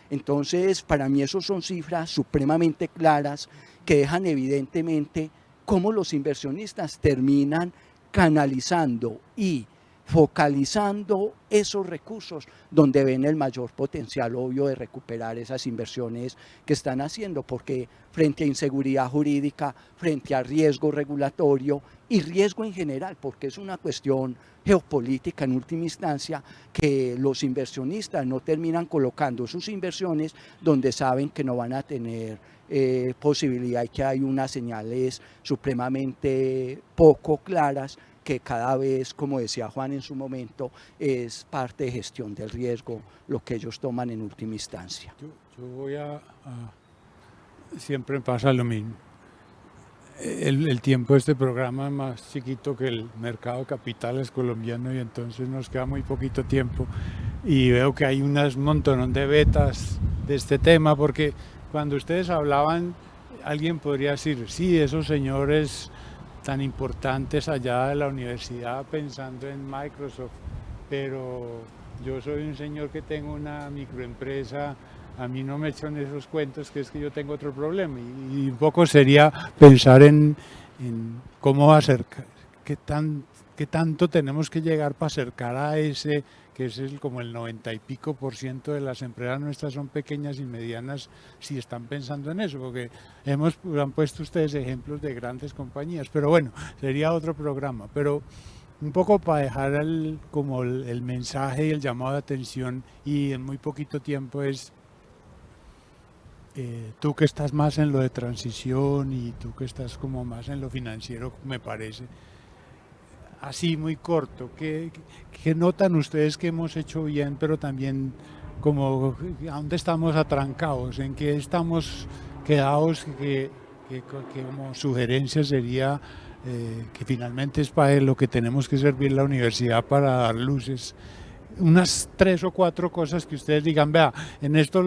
Entonces, para mí esas son cifras supremamente claras que dejan evidentemente cómo los inversionistas terminan canalizando y focalizando esos recursos donde ven el mayor potencial obvio de recuperar esas inversiones que están haciendo, porque frente a inseguridad jurídica, frente a riesgo regulatorio y riesgo en general, porque es una cuestión geopolítica en última instancia, que los inversionistas no terminan colocando sus inversiones donde saben que no van a tener posibilidad, y que hay unas señales supremamente poco claras que cada vez, como decía Juan en su momento, es parte de gestión del riesgo lo que ellos toman en última instancia. Yo voy siempre pasa lo mismo. El tiempo de este programa es más chiquito que el mercado de capitales colombiano, y entonces nos queda muy poquito tiempo, y veo que hay un montón de betas de este tema, porque cuando ustedes hablaban, alguien podría decir, sí, esos señores tan importantes allá de la universidad pensando en Microsoft, pero yo soy un señor que tengo una microempresa, a mí no me echan esos cuentos, que es que yo tengo otro problema, y un poco sería pensar en cómo acercar, qué tanto tenemos que llegar para acercar a ese, que es como el 90 y pico % de las empresas nuestras son pequeñas y medianas, si están pensando en eso, porque han puesto ustedes ejemplos de grandes compañías, pero bueno, sería otro programa. Pero un poco para dejar como el mensaje y el llamado de atención, y en muy poquito tiempo, es tú que estás más en lo de transición y tú que estás como más en lo financiero, me parece, así muy corto, ¿qué notan ustedes que hemos hecho bien, pero también como a dónde estamos atrancados, en qué estamos quedados, que como sugerencia sería que finalmente es para lo que tenemos que servir la universidad, para dar luces? Unas 3 o 4 cosas que ustedes digan, vea, en esto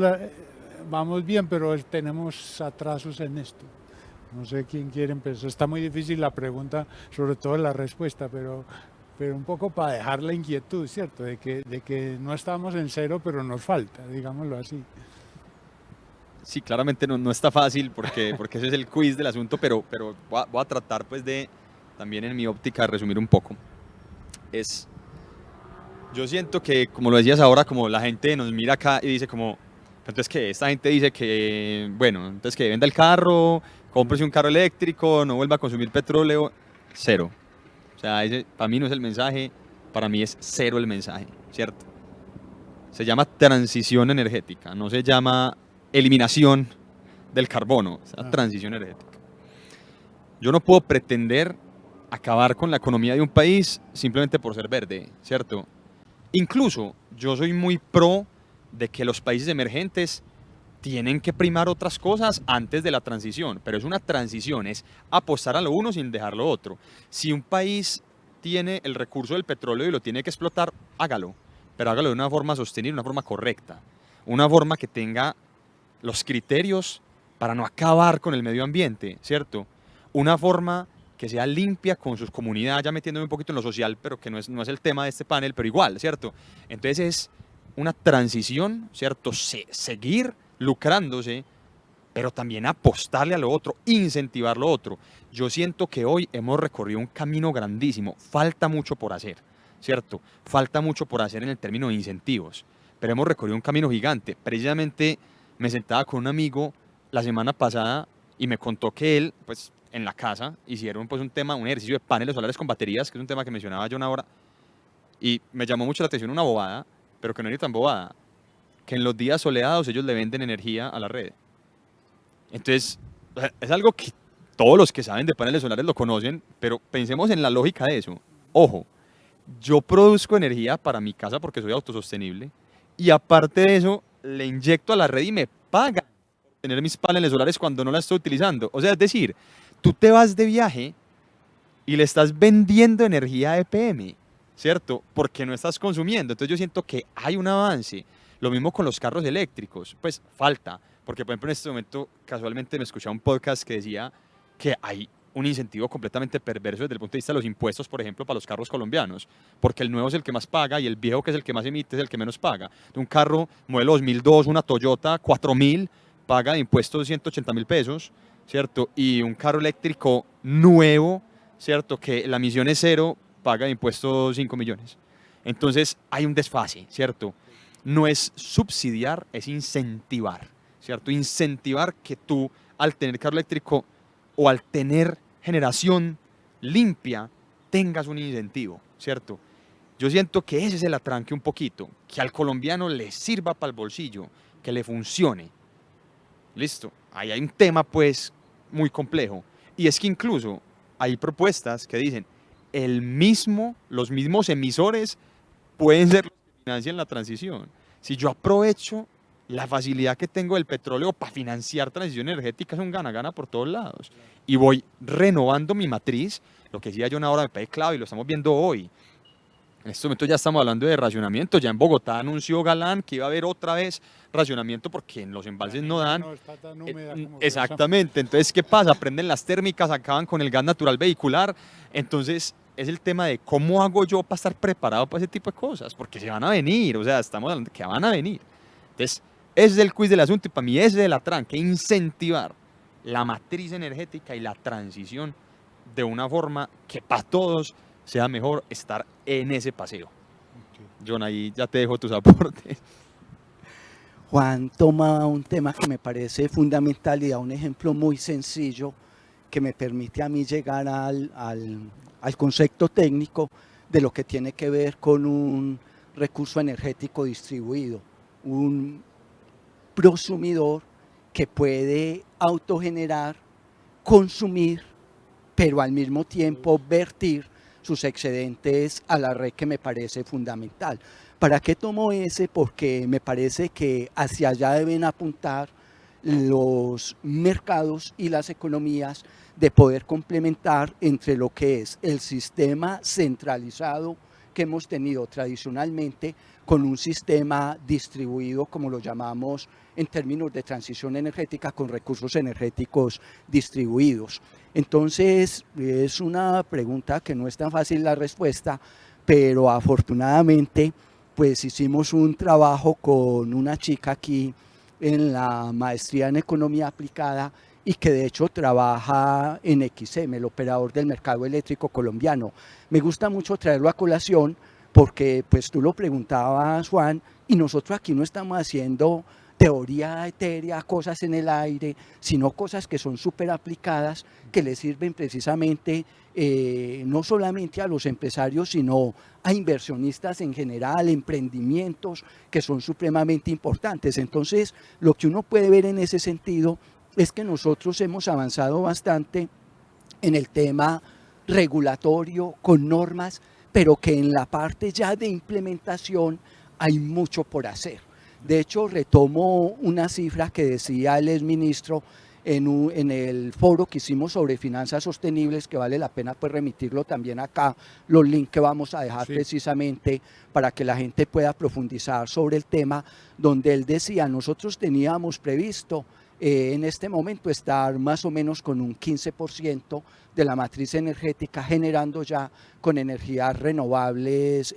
vamos bien, pero tenemos atrasos en esto. No sé quién quiere empezar. Está muy difícil la pregunta, sobre todo la respuesta, pero un poco para dejar la inquietud, ¿cierto? De que no estamos en cero, pero nos falta, digámoslo así. Sí, claramente no está fácil porque ese es el quiz del asunto, pero voy a tratar pues de también en mi óptica de resumir un poco, yo siento que, como lo decías ahora, como la gente nos mira acá y dice como, entonces que esta gente dice que, bueno, entonces que venda el carro, cómprese un carro eléctrico, no vuelva a consumir petróleo, cero. O sea, ese para mí no es el mensaje, para mí es cero el mensaje, ¿cierto? Se llama transición energética, no se llama eliminación del carbono, es la transición energética. Yo no puedo pretender acabar con la economía de un país simplemente por ser verde, ¿cierto? Incluso yo soy muy pro de que los países emergentes tienen que primar otras cosas antes de la transición, pero es una transición, es apostar a lo uno sin dejar lo otro. Si un país tiene el recurso del petróleo y lo tiene que explotar, hágalo, pero hágalo de una forma sostenible, una forma correcta, una forma que tenga los criterios para no acabar con el medio ambiente, ¿cierto? Una forma que sea limpia con sus comunidades, ya metiéndome un poquito en lo social, pero que no es el tema de este panel, pero igual, ¿cierto? Entonces es una transición, ¿cierto? Seguir lucrándose, pero también apostarle a lo otro, incentivar lo otro. Yo siento que hoy hemos recorrido un camino grandísimo, falta mucho por hacer, ¿cierto? Falta mucho por hacer en el término de incentivos, pero hemos recorrido un camino gigante. Precisamente me sentaba con un amigo la semana pasada y me contó que él, pues en la casa, hicieron pues un ejercicio de paneles solares con baterías, que es un tema que mencionaba yo ahora, y me llamó mucho la atención una bobada, pero que no era tan bobada, que en los días soleados ellos le venden energía a la red. Entonces, es algo que todos los que saben de paneles solares lo conocen, pero pensemos en la lógica de eso. Ojo, yo produzco energía para mi casa porque soy autosostenible y aparte de eso, le inyecto a la red y me pagan por tener mis paneles solares cuando no la estoy utilizando. O sea, es decir, tú te vas de viaje y le estás vendiendo energía a EPM, ¿cierto? Porque no estás consumiendo. Entonces yo siento que hay un avance. Lo mismo con los carros eléctricos, pues falta, porque por ejemplo en este momento casualmente me escuchaba un podcast que decía que hay un incentivo completamente perverso desde el punto de vista de los impuestos, por ejemplo, para los carros colombianos, porque el nuevo es el que más paga y el viejo, que es el que más emite, es el que menos paga. Un carro modelo 2002, una Toyota 4000, paga de impuestos 180.000 pesos, ¿cierto? Y un carro eléctrico nuevo, ¿cierto? Que la emisión es cero, paga de impuestos 5 millones. Entonces hay un desfase, ¿cierto? No es subsidiar, es incentivar, ¿cierto? Incentivar que tú, al tener carro eléctrico o al tener generación limpia, tengas un incentivo, ¿cierto? Yo siento que ese es el atranque un poquito, que al colombiano le sirva para el bolsillo, que le funcione. Listo, ahí hay un tema pues muy complejo. Y es que incluso hay propuestas que dicen, los mismos emisores pueden ser los que financian la transición. Si yo aprovecho la facilidad que tengo del petróleo para financiar transición energética, es un gana-gana por todos lados. Y voy renovando mi matriz, lo que decía yo ahora me parece clave y lo estamos viendo hoy. En este momento ya estamos hablando de racionamiento. Ya en Bogotá anunció Galán que iba a haber otra vez racionamiento porque en los embalses no dan. No está tan húmeda como Exactamente. Entonces, ¿qué pasa? Prenden las térmicas, acaban con el gas natural vehicular. Entonces, es el tema de cómo hago yo para estar preparado para ese tipo de cosas. Porque se van a venir. O sea, estamos hablando de que van a venir. Entonces, ese es el quiz del asunto y para mí ese es el atranque. Incentivar la matriz energética y la transición de una forma que para todos sea mejor estar en ese paseo. John, ahí ya te dejo tus aportes. Juan toma un tema que me parece fundamental y da un ejemplo muy sencillo que me permite a mí llegar al concepto técnico de lo que tiene que ver con un recurso energético distribuido, un prosumidor que puede autogenerar, consumir, pero al mismo tiempo vertir sus excedentes a la red, que me parece fundamental. ¿Para qué tomo ese? Porque me parece que hacia allá deben apuntar los mercados y las economías, de poder complementar entre lo que es el sistema centralizado que hemos tenido tradicionalmente con un sistema distribuido, como lo llamamos en términos de transición energética, con recursos energéticos distribuidos. Entonces, es una pregunta que no es tan fácil la respuesta, pero afortunadamente, pues hicimos un trabajo con una chica aquí en la maestría en economía aplicada y que de hecho trabaja en XM, el operador del mercado eléctrico colombiano. Me gusta mucho traerlo a colación porque pues tú lo preguntabas, Juan, y nosotros aquí no estamos haciendo teoría etérea, cosas en el aire, sino cosas que son súper aplicadas, que le sirven precisamente no solamente a los empresarios, sino a inversionistas en general, emprendimientos que son supremamente importantes. Entonces, lo que uno puede ver en ese sentido es que nosotros hemos avanzado bastante en el tema regulatorio, con normas, pero que en la parte ya de implementación hay mucho por hacer. De hecho, retomo una cifra que decía el exministro en el foro que hicimos sobre finanzas sostenibles, que vale la pena pues remitirlo también acá, los links que vamos a dejar precisamente para que la gente pueda profundizar sobre el tema, donde él decía, nosotros teníamos previsto en este momento estar más o menos con un 15% de la matriz energética generando ya con energías renovables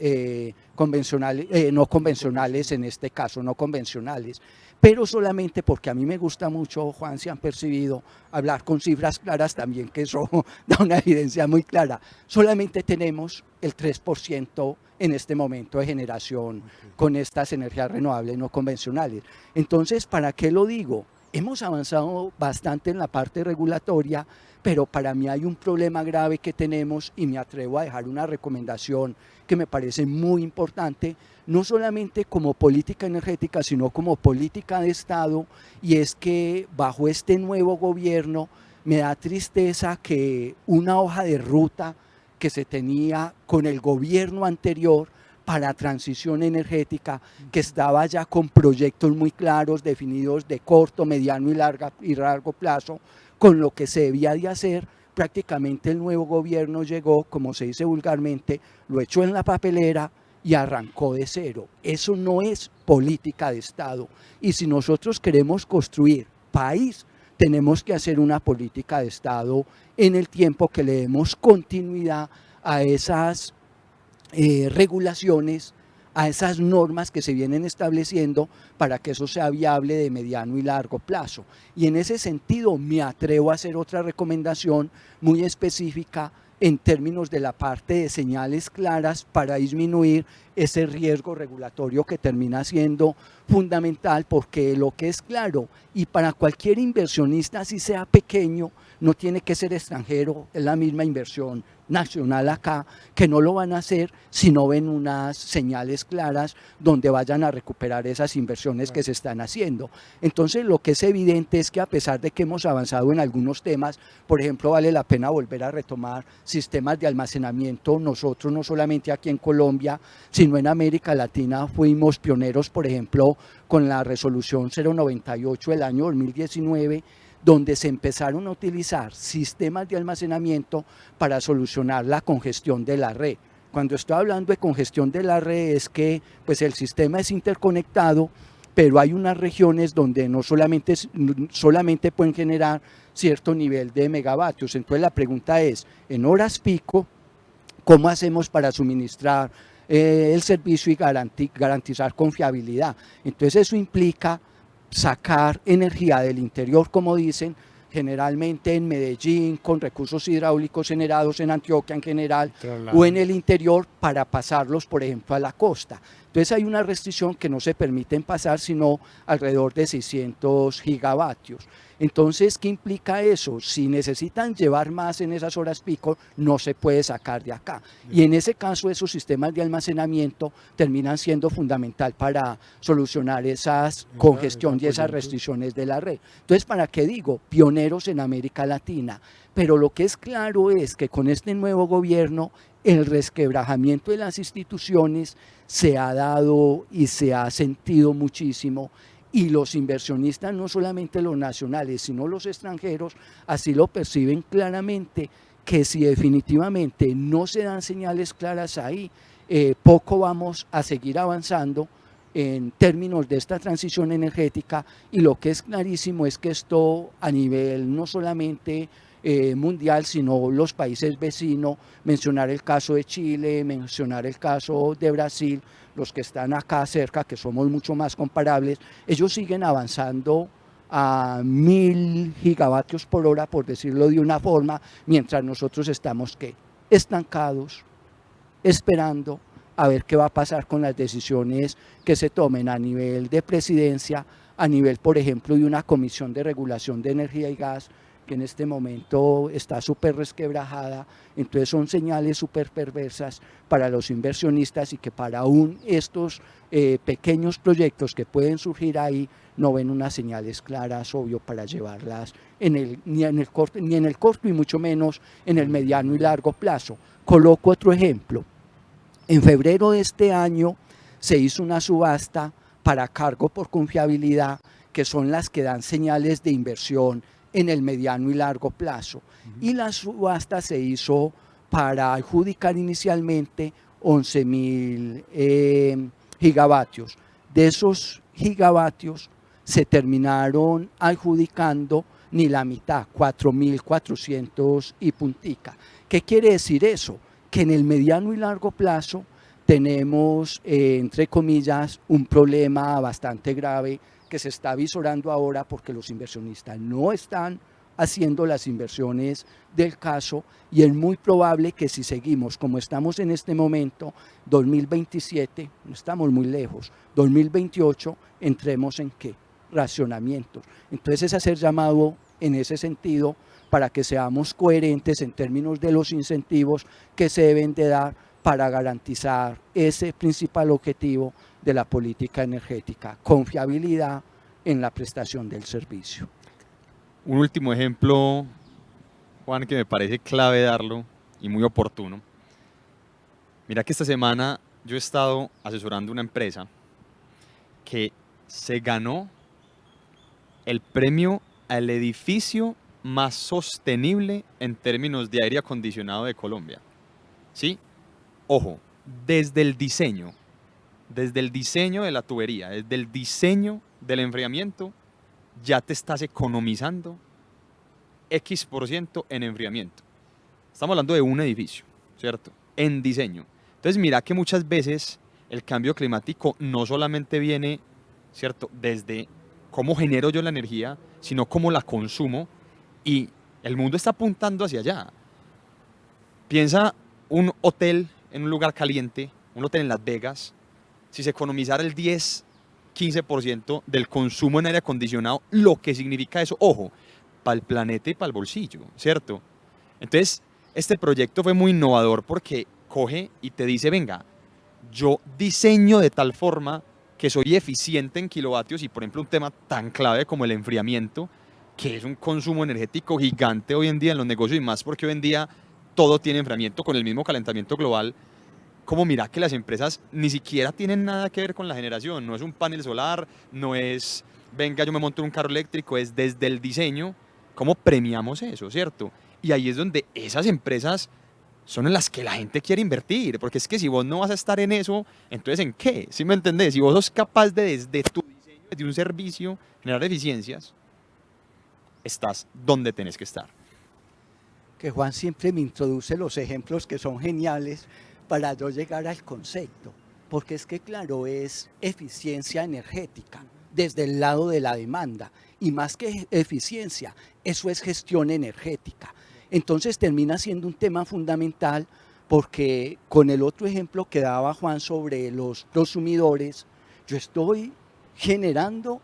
convencionales, no convencionales en este caso, no convencionales, pero solamente porque a mí me gusta mucho, Juan, si han percibido, hablar con cifras claras también, que eso da una evidencia muy clara. Solamente tenemos el 3% en este momento de generación con estas energías renovables no convencionales. Entonces, ¿para qué lo digo? Hemos avanzado bastante en la parte regulatoria, pero para mí hay un problema grave que tenemos y me atrevo a dejar una recomendación que me parece muy importante, no solamente como política energética, sino como política de Estado, y es que bajo este nuevo gobierno me da tristeza que una hoja de ruta que se tenía con el gobierno anterior para transición energética, que estaba ya con proyectos muy claros, definidos de corto, mediano y largo plazo, con lo que se debía de hacer, prácticamente el nuevo gobierno llegó, como se dice vulgarmente, lo echó en la papelera y arrancó de cero. Eso no es política de Estado. Y si nosotros queremos construir país, tenemos que hacer una política de Estado en el tiempo que le demos continuidad a esas regulaciones, a esas normas que se vienen estableciendo para que eso sea viable de mediano y largo plazo. Y en ese sentido me atrevo a hacer otra recomendación muy específica en términos de la parte de señales claras para disminuir ese riesgo regulatorio que termina siendo fundamental, porque lo que es claro, y para cualquier inversionista, así sea pequeño, no tiene que ser extranjero, es la misma inversión nacional acá, que no lo van a hacer si no ven unas señales claras donde vayan a recuperar esas inversiones que se están haciendo. Entonces, lo que es evidente es que a pesar de que hemos avanzado en algunos temas, por ejemplo, vale la pena volver a retomar sistemas de almacenamiento. Nosotros, no solamente aquí en Colombia, sino en América Latina, fuimos pioneros, por ejemplo, con la resolución 098 del año 2019, donde se empezaron a utilizar sistemas de almacenamiento para solucionar la congestión de la red. Cuando estoy hablando de congestión de la red es que pues, el sistema es interconectado, pero hay unas regiones donde no solamente pueden generar cierto nivel de megavatios. Entonces la pregunta es, en horas pico, ¿cómo hacemos para suministrar el servicio y garantizar confiabilidad? Entonces eso implica sacar energía del interior, como dicen, generalmente en Medellín, con recursos hidráulicos generados en Antioquia en general, o en el interior para pasarlos, por ejemplo, a la costa. Entonces hay una restricción que no se permiten pasar sino alrededor de 600 gigavatios. Entonces, ¿qué implica eso? Si necesitan llevar más en esas horas pico, no se puede sacar de acá. Y en ese caso, esos sistemas de almacenamiento terminan siendo fundamental para solucionar esas congestión y esas restricciones de la red. Entonces, ¿para qué digo? Pioneros en América Latina. Pero lo que es claro es que con este nuevo gobierno, el resquebrajamiento de las instituciones se ha dado y se ha sentido muchísimo, y los inversionistas, no solamente los nacionales, sino los extranjeros, así lo perciben claramente, que si definitivamente no se dan señales claras ahí, poco vamos a seguir avanzando en términos de esta transición energética. Y lo que es clarísimo es que esto a nivel no solamente mundial, sino los países vecinos, mencionar el caso de Chile, mencionar el caso de Brasil, los que están acá cerca, que somos mucho más comparables, ellos siguen avanzando a 1000 gigavatios por hora, por decirlo de una forma, mientras nosotros estamos ¿qué? Estancados, esperando a ver qué va a pasar con las decisiones que se tomen a nivel de presidencia, a nivel, por ejemplo, de una comisión de regulación de energía y gas, que en este momento está súper resquebrajada. Entonces son señales súper perversas para los inversionistas y que para aún estos pequeños proyectos que pueden surgir ahí no ven unas señales claras, obvio, para llevarlas ni en el corto y mucho menos en el mediano y largo plazo. Coloco otro ejemplo. En febrero de este año se hizo una subasta para cargo por confiabilidad, que son las que dan señales de inversión en el mediano y largo plazo. Y la subasta se hizo para adjudicar inicialmente 11.000 gigavatios. De esos gigavatios se terminaron adjudicando ni la mitad, 4.400 y puntica. ¿Qué quiere decir eso? Que en el mediano y largo plazo tenemos, entre comillas, un problema bastante grave que se está visorando ahora porque los inversionistas no están haciendo las inversiones del caso y es muy probable que si seguimos como estamos en este momento, 2027, no estamos muy lejos, 2028, entremos en ¿qué? Racionamientos. Entonces es hacer llamado en ese sentido para que seamos coherentes en términos de los incentivos que se deben de dar para garantizar ese principal objetivo de la política energética, confiabilidad en la prestación del servicio. Un último ejemplo, Juan, que me parece clave darlo y muy oportuno. Mira que esta semana yo he estado asesorando una empresa que se ganó el premio al edificio más sostenible en términos de aire acondicionado de Colombia. ¿Sí? Ojo, desde el diseño de la tubería, desde el diseño del enfriamiento, ya te estás economizando X% en enfriamiento. Estamos hablando de un edificio, ¿cierto? En diseño. Entonces mira que muchas veces el cambio climático no solamente viene, ¿cierto?, desde cómo genero yo la energía, sino cómo la consumo, y el mundo está apuntando hacia allá. Piensa un hotel en un lugar caliente, un hotel en Las Vegas, si se economizara el 10-15% del consumo en aire acondicionado, lo que significa eso, ojo, para el planeta y para el bolsillo, ¿cierto? Entonces, este proyecto fue muy innovador porque coge y te dice, venga, yo diseño de tal forma que soy eficiente en kilovatios y, por ejemplo, un tema tan clave como el enfriamiento, que es un consumo energético gigante hoy en día en los negocios y más porque hoy en día todo tiene enfriamiento con el mismo calentamiento global. Como mira que las empresas ni siquiera tienen nada que ver con la generación, no es un panel solar, no es, venga, yo me monto en un carro eléctrico, es desde el diseño, cómo premiamos eso, ¿cierto? Y ahí es donde esas empresas son en las que la gente quiere invertir, porque es que si vos no vas a estar en eso, entonces ¿en qué? ¿Sí me entendés? Si vos sos capaz de desde tu diseño, desde un servicio, generar eficiencias, estás donde tenés que estar. Que Juan siempre me introduce los ejemplos que son geniales para yo llegar al concepto, porque es que claro, es eficiencia energética desde el lado de la demanda, y más que eficiencia, eso es gestión energética. Entonces termina siendo un tema fundamental porque con el otro ejemplo que daba Juan sobre los consumidores, yo estoy generando,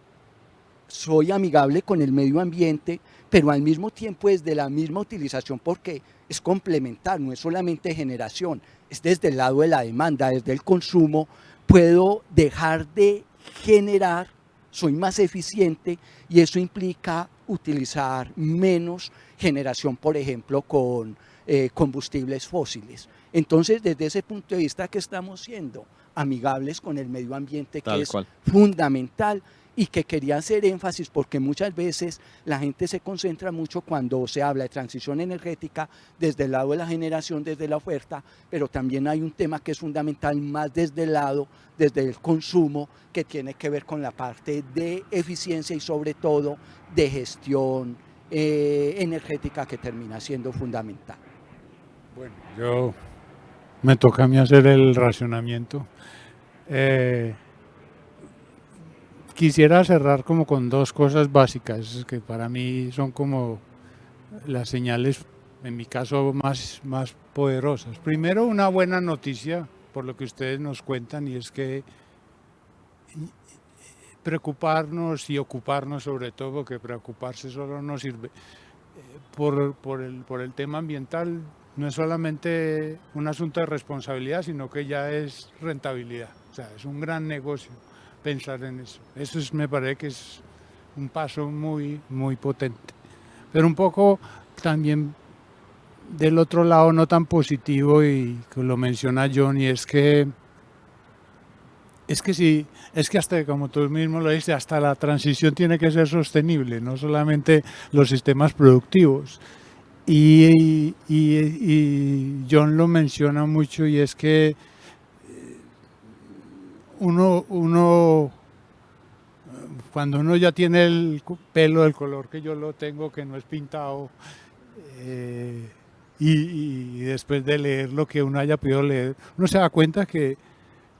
soy amigable con el medio ambiente, pero al mismo tiempo es de la misma utilización porque es complementar, no es solamente generación, es desde el lado de la demanda, desde el consumo, puedo dejar de generar, soy más eficiente y eso implica utilizar menos generación, por ejemplo, con combustibles fósiles. Entonces, desde ese punto de vista, ¿qué estamos siendo? Amigables con el medio ambiente, que es fundamental, y que quería hacer énfasis porque muchas veces la gente se concentra mucho cuando se habla de transición energética desde el lado de la generación, desde la oferta, pero también hay un tema que es fundamental más desde el lado, desde el consumo, que tiene que ver con la parte de eficiencia y sobre todo de gestión energética, que termina siendo fundamental. Bueno, me toca a mí hacer el racionamiento. quisiera cerrar como con dos cosas básicas que para mí son como las señales, en mi caso, más poderosas. Primero, una buena noticia, por lo que ustedes nos cuentan, y es que preocuparnos y ocuparnos sobre todo, porque preocuparse solo no sirve, por el tema ambiental no es solamente un asunto de responsabilidad, sino que ya es rentabilidad. O sea, es un gran negocio pensar en eso. Eso me parece que es un paso muy, muy potente. Pero un poco también del otro lado no tan positivo, y que lo menciona John, y es que sí, es que hasta, como tú mismo lo dices, hasta la transición tiene que ser sostenible, no solamente los sistemas productivos. Y John lo menciona mucho, y es que uno cuando uno ya tiene el pelo del color que yo lo tengo, que no es pintado, y después de leer lo que uno haya podido leer, uno se da cuenta que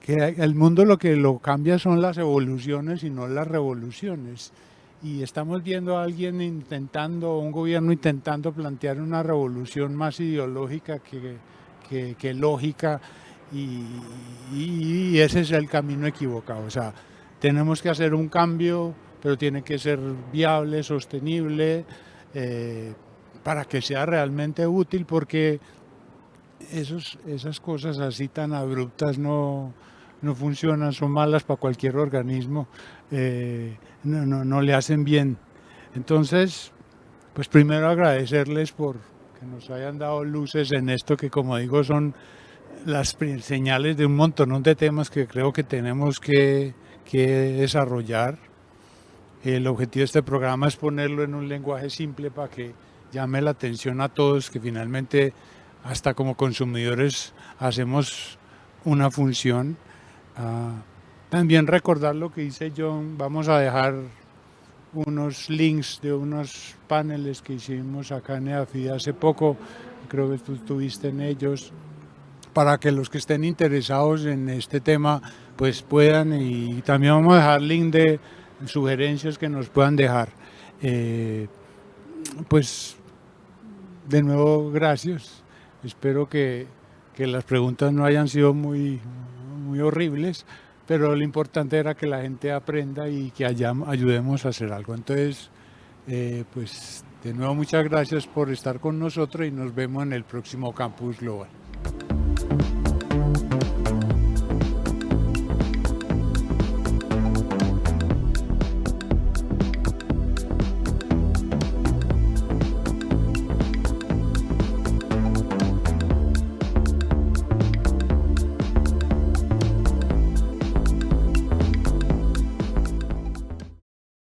el mundo lo que lo cambia son las evoluciones y no las revoluciones. Y estamos viendo a alguien intentando, un gobierno intentando plantear una revolución más ideológica que lógica, y ese es el camino equivocado. O sea, tenemos que hacer un cambio, pero tiene que ser viable, sostenible, para que sea realmente útil, porque esas cosas así tan abruptas no funcionan, son malas para cualquier organismo, no le hacen bien. Entonces, pues primero agradecerles por que nos hayan dado luces en esto, que como digo son las señales de un montón de temas que creo que tenemos que desarrollar. El objetivo de este programa es ponerlo en un lenguaje simple para que llame la atención a todos, que finalmente hasta como consumidores hacemos una función. También recordar lo que dice John, vamos a dejar unos links de unos paneles que hicimos acá en EAFID hace poco, creo que tú estuviste en ellos, para que los que estén interesados en este tema pues puedan, y también vamos a dejar link de sugerencias que nos puedan dejar. Pues de nuevo gracias, espero que las preguntas no hayan sido muy horribles, pero lo importante era que la gente aprenda y que ayudemos a hacer algo. Entonces, pues de nuevo muchas gracias por estar con nosotros, y nos vemos en el próximo Campus Global.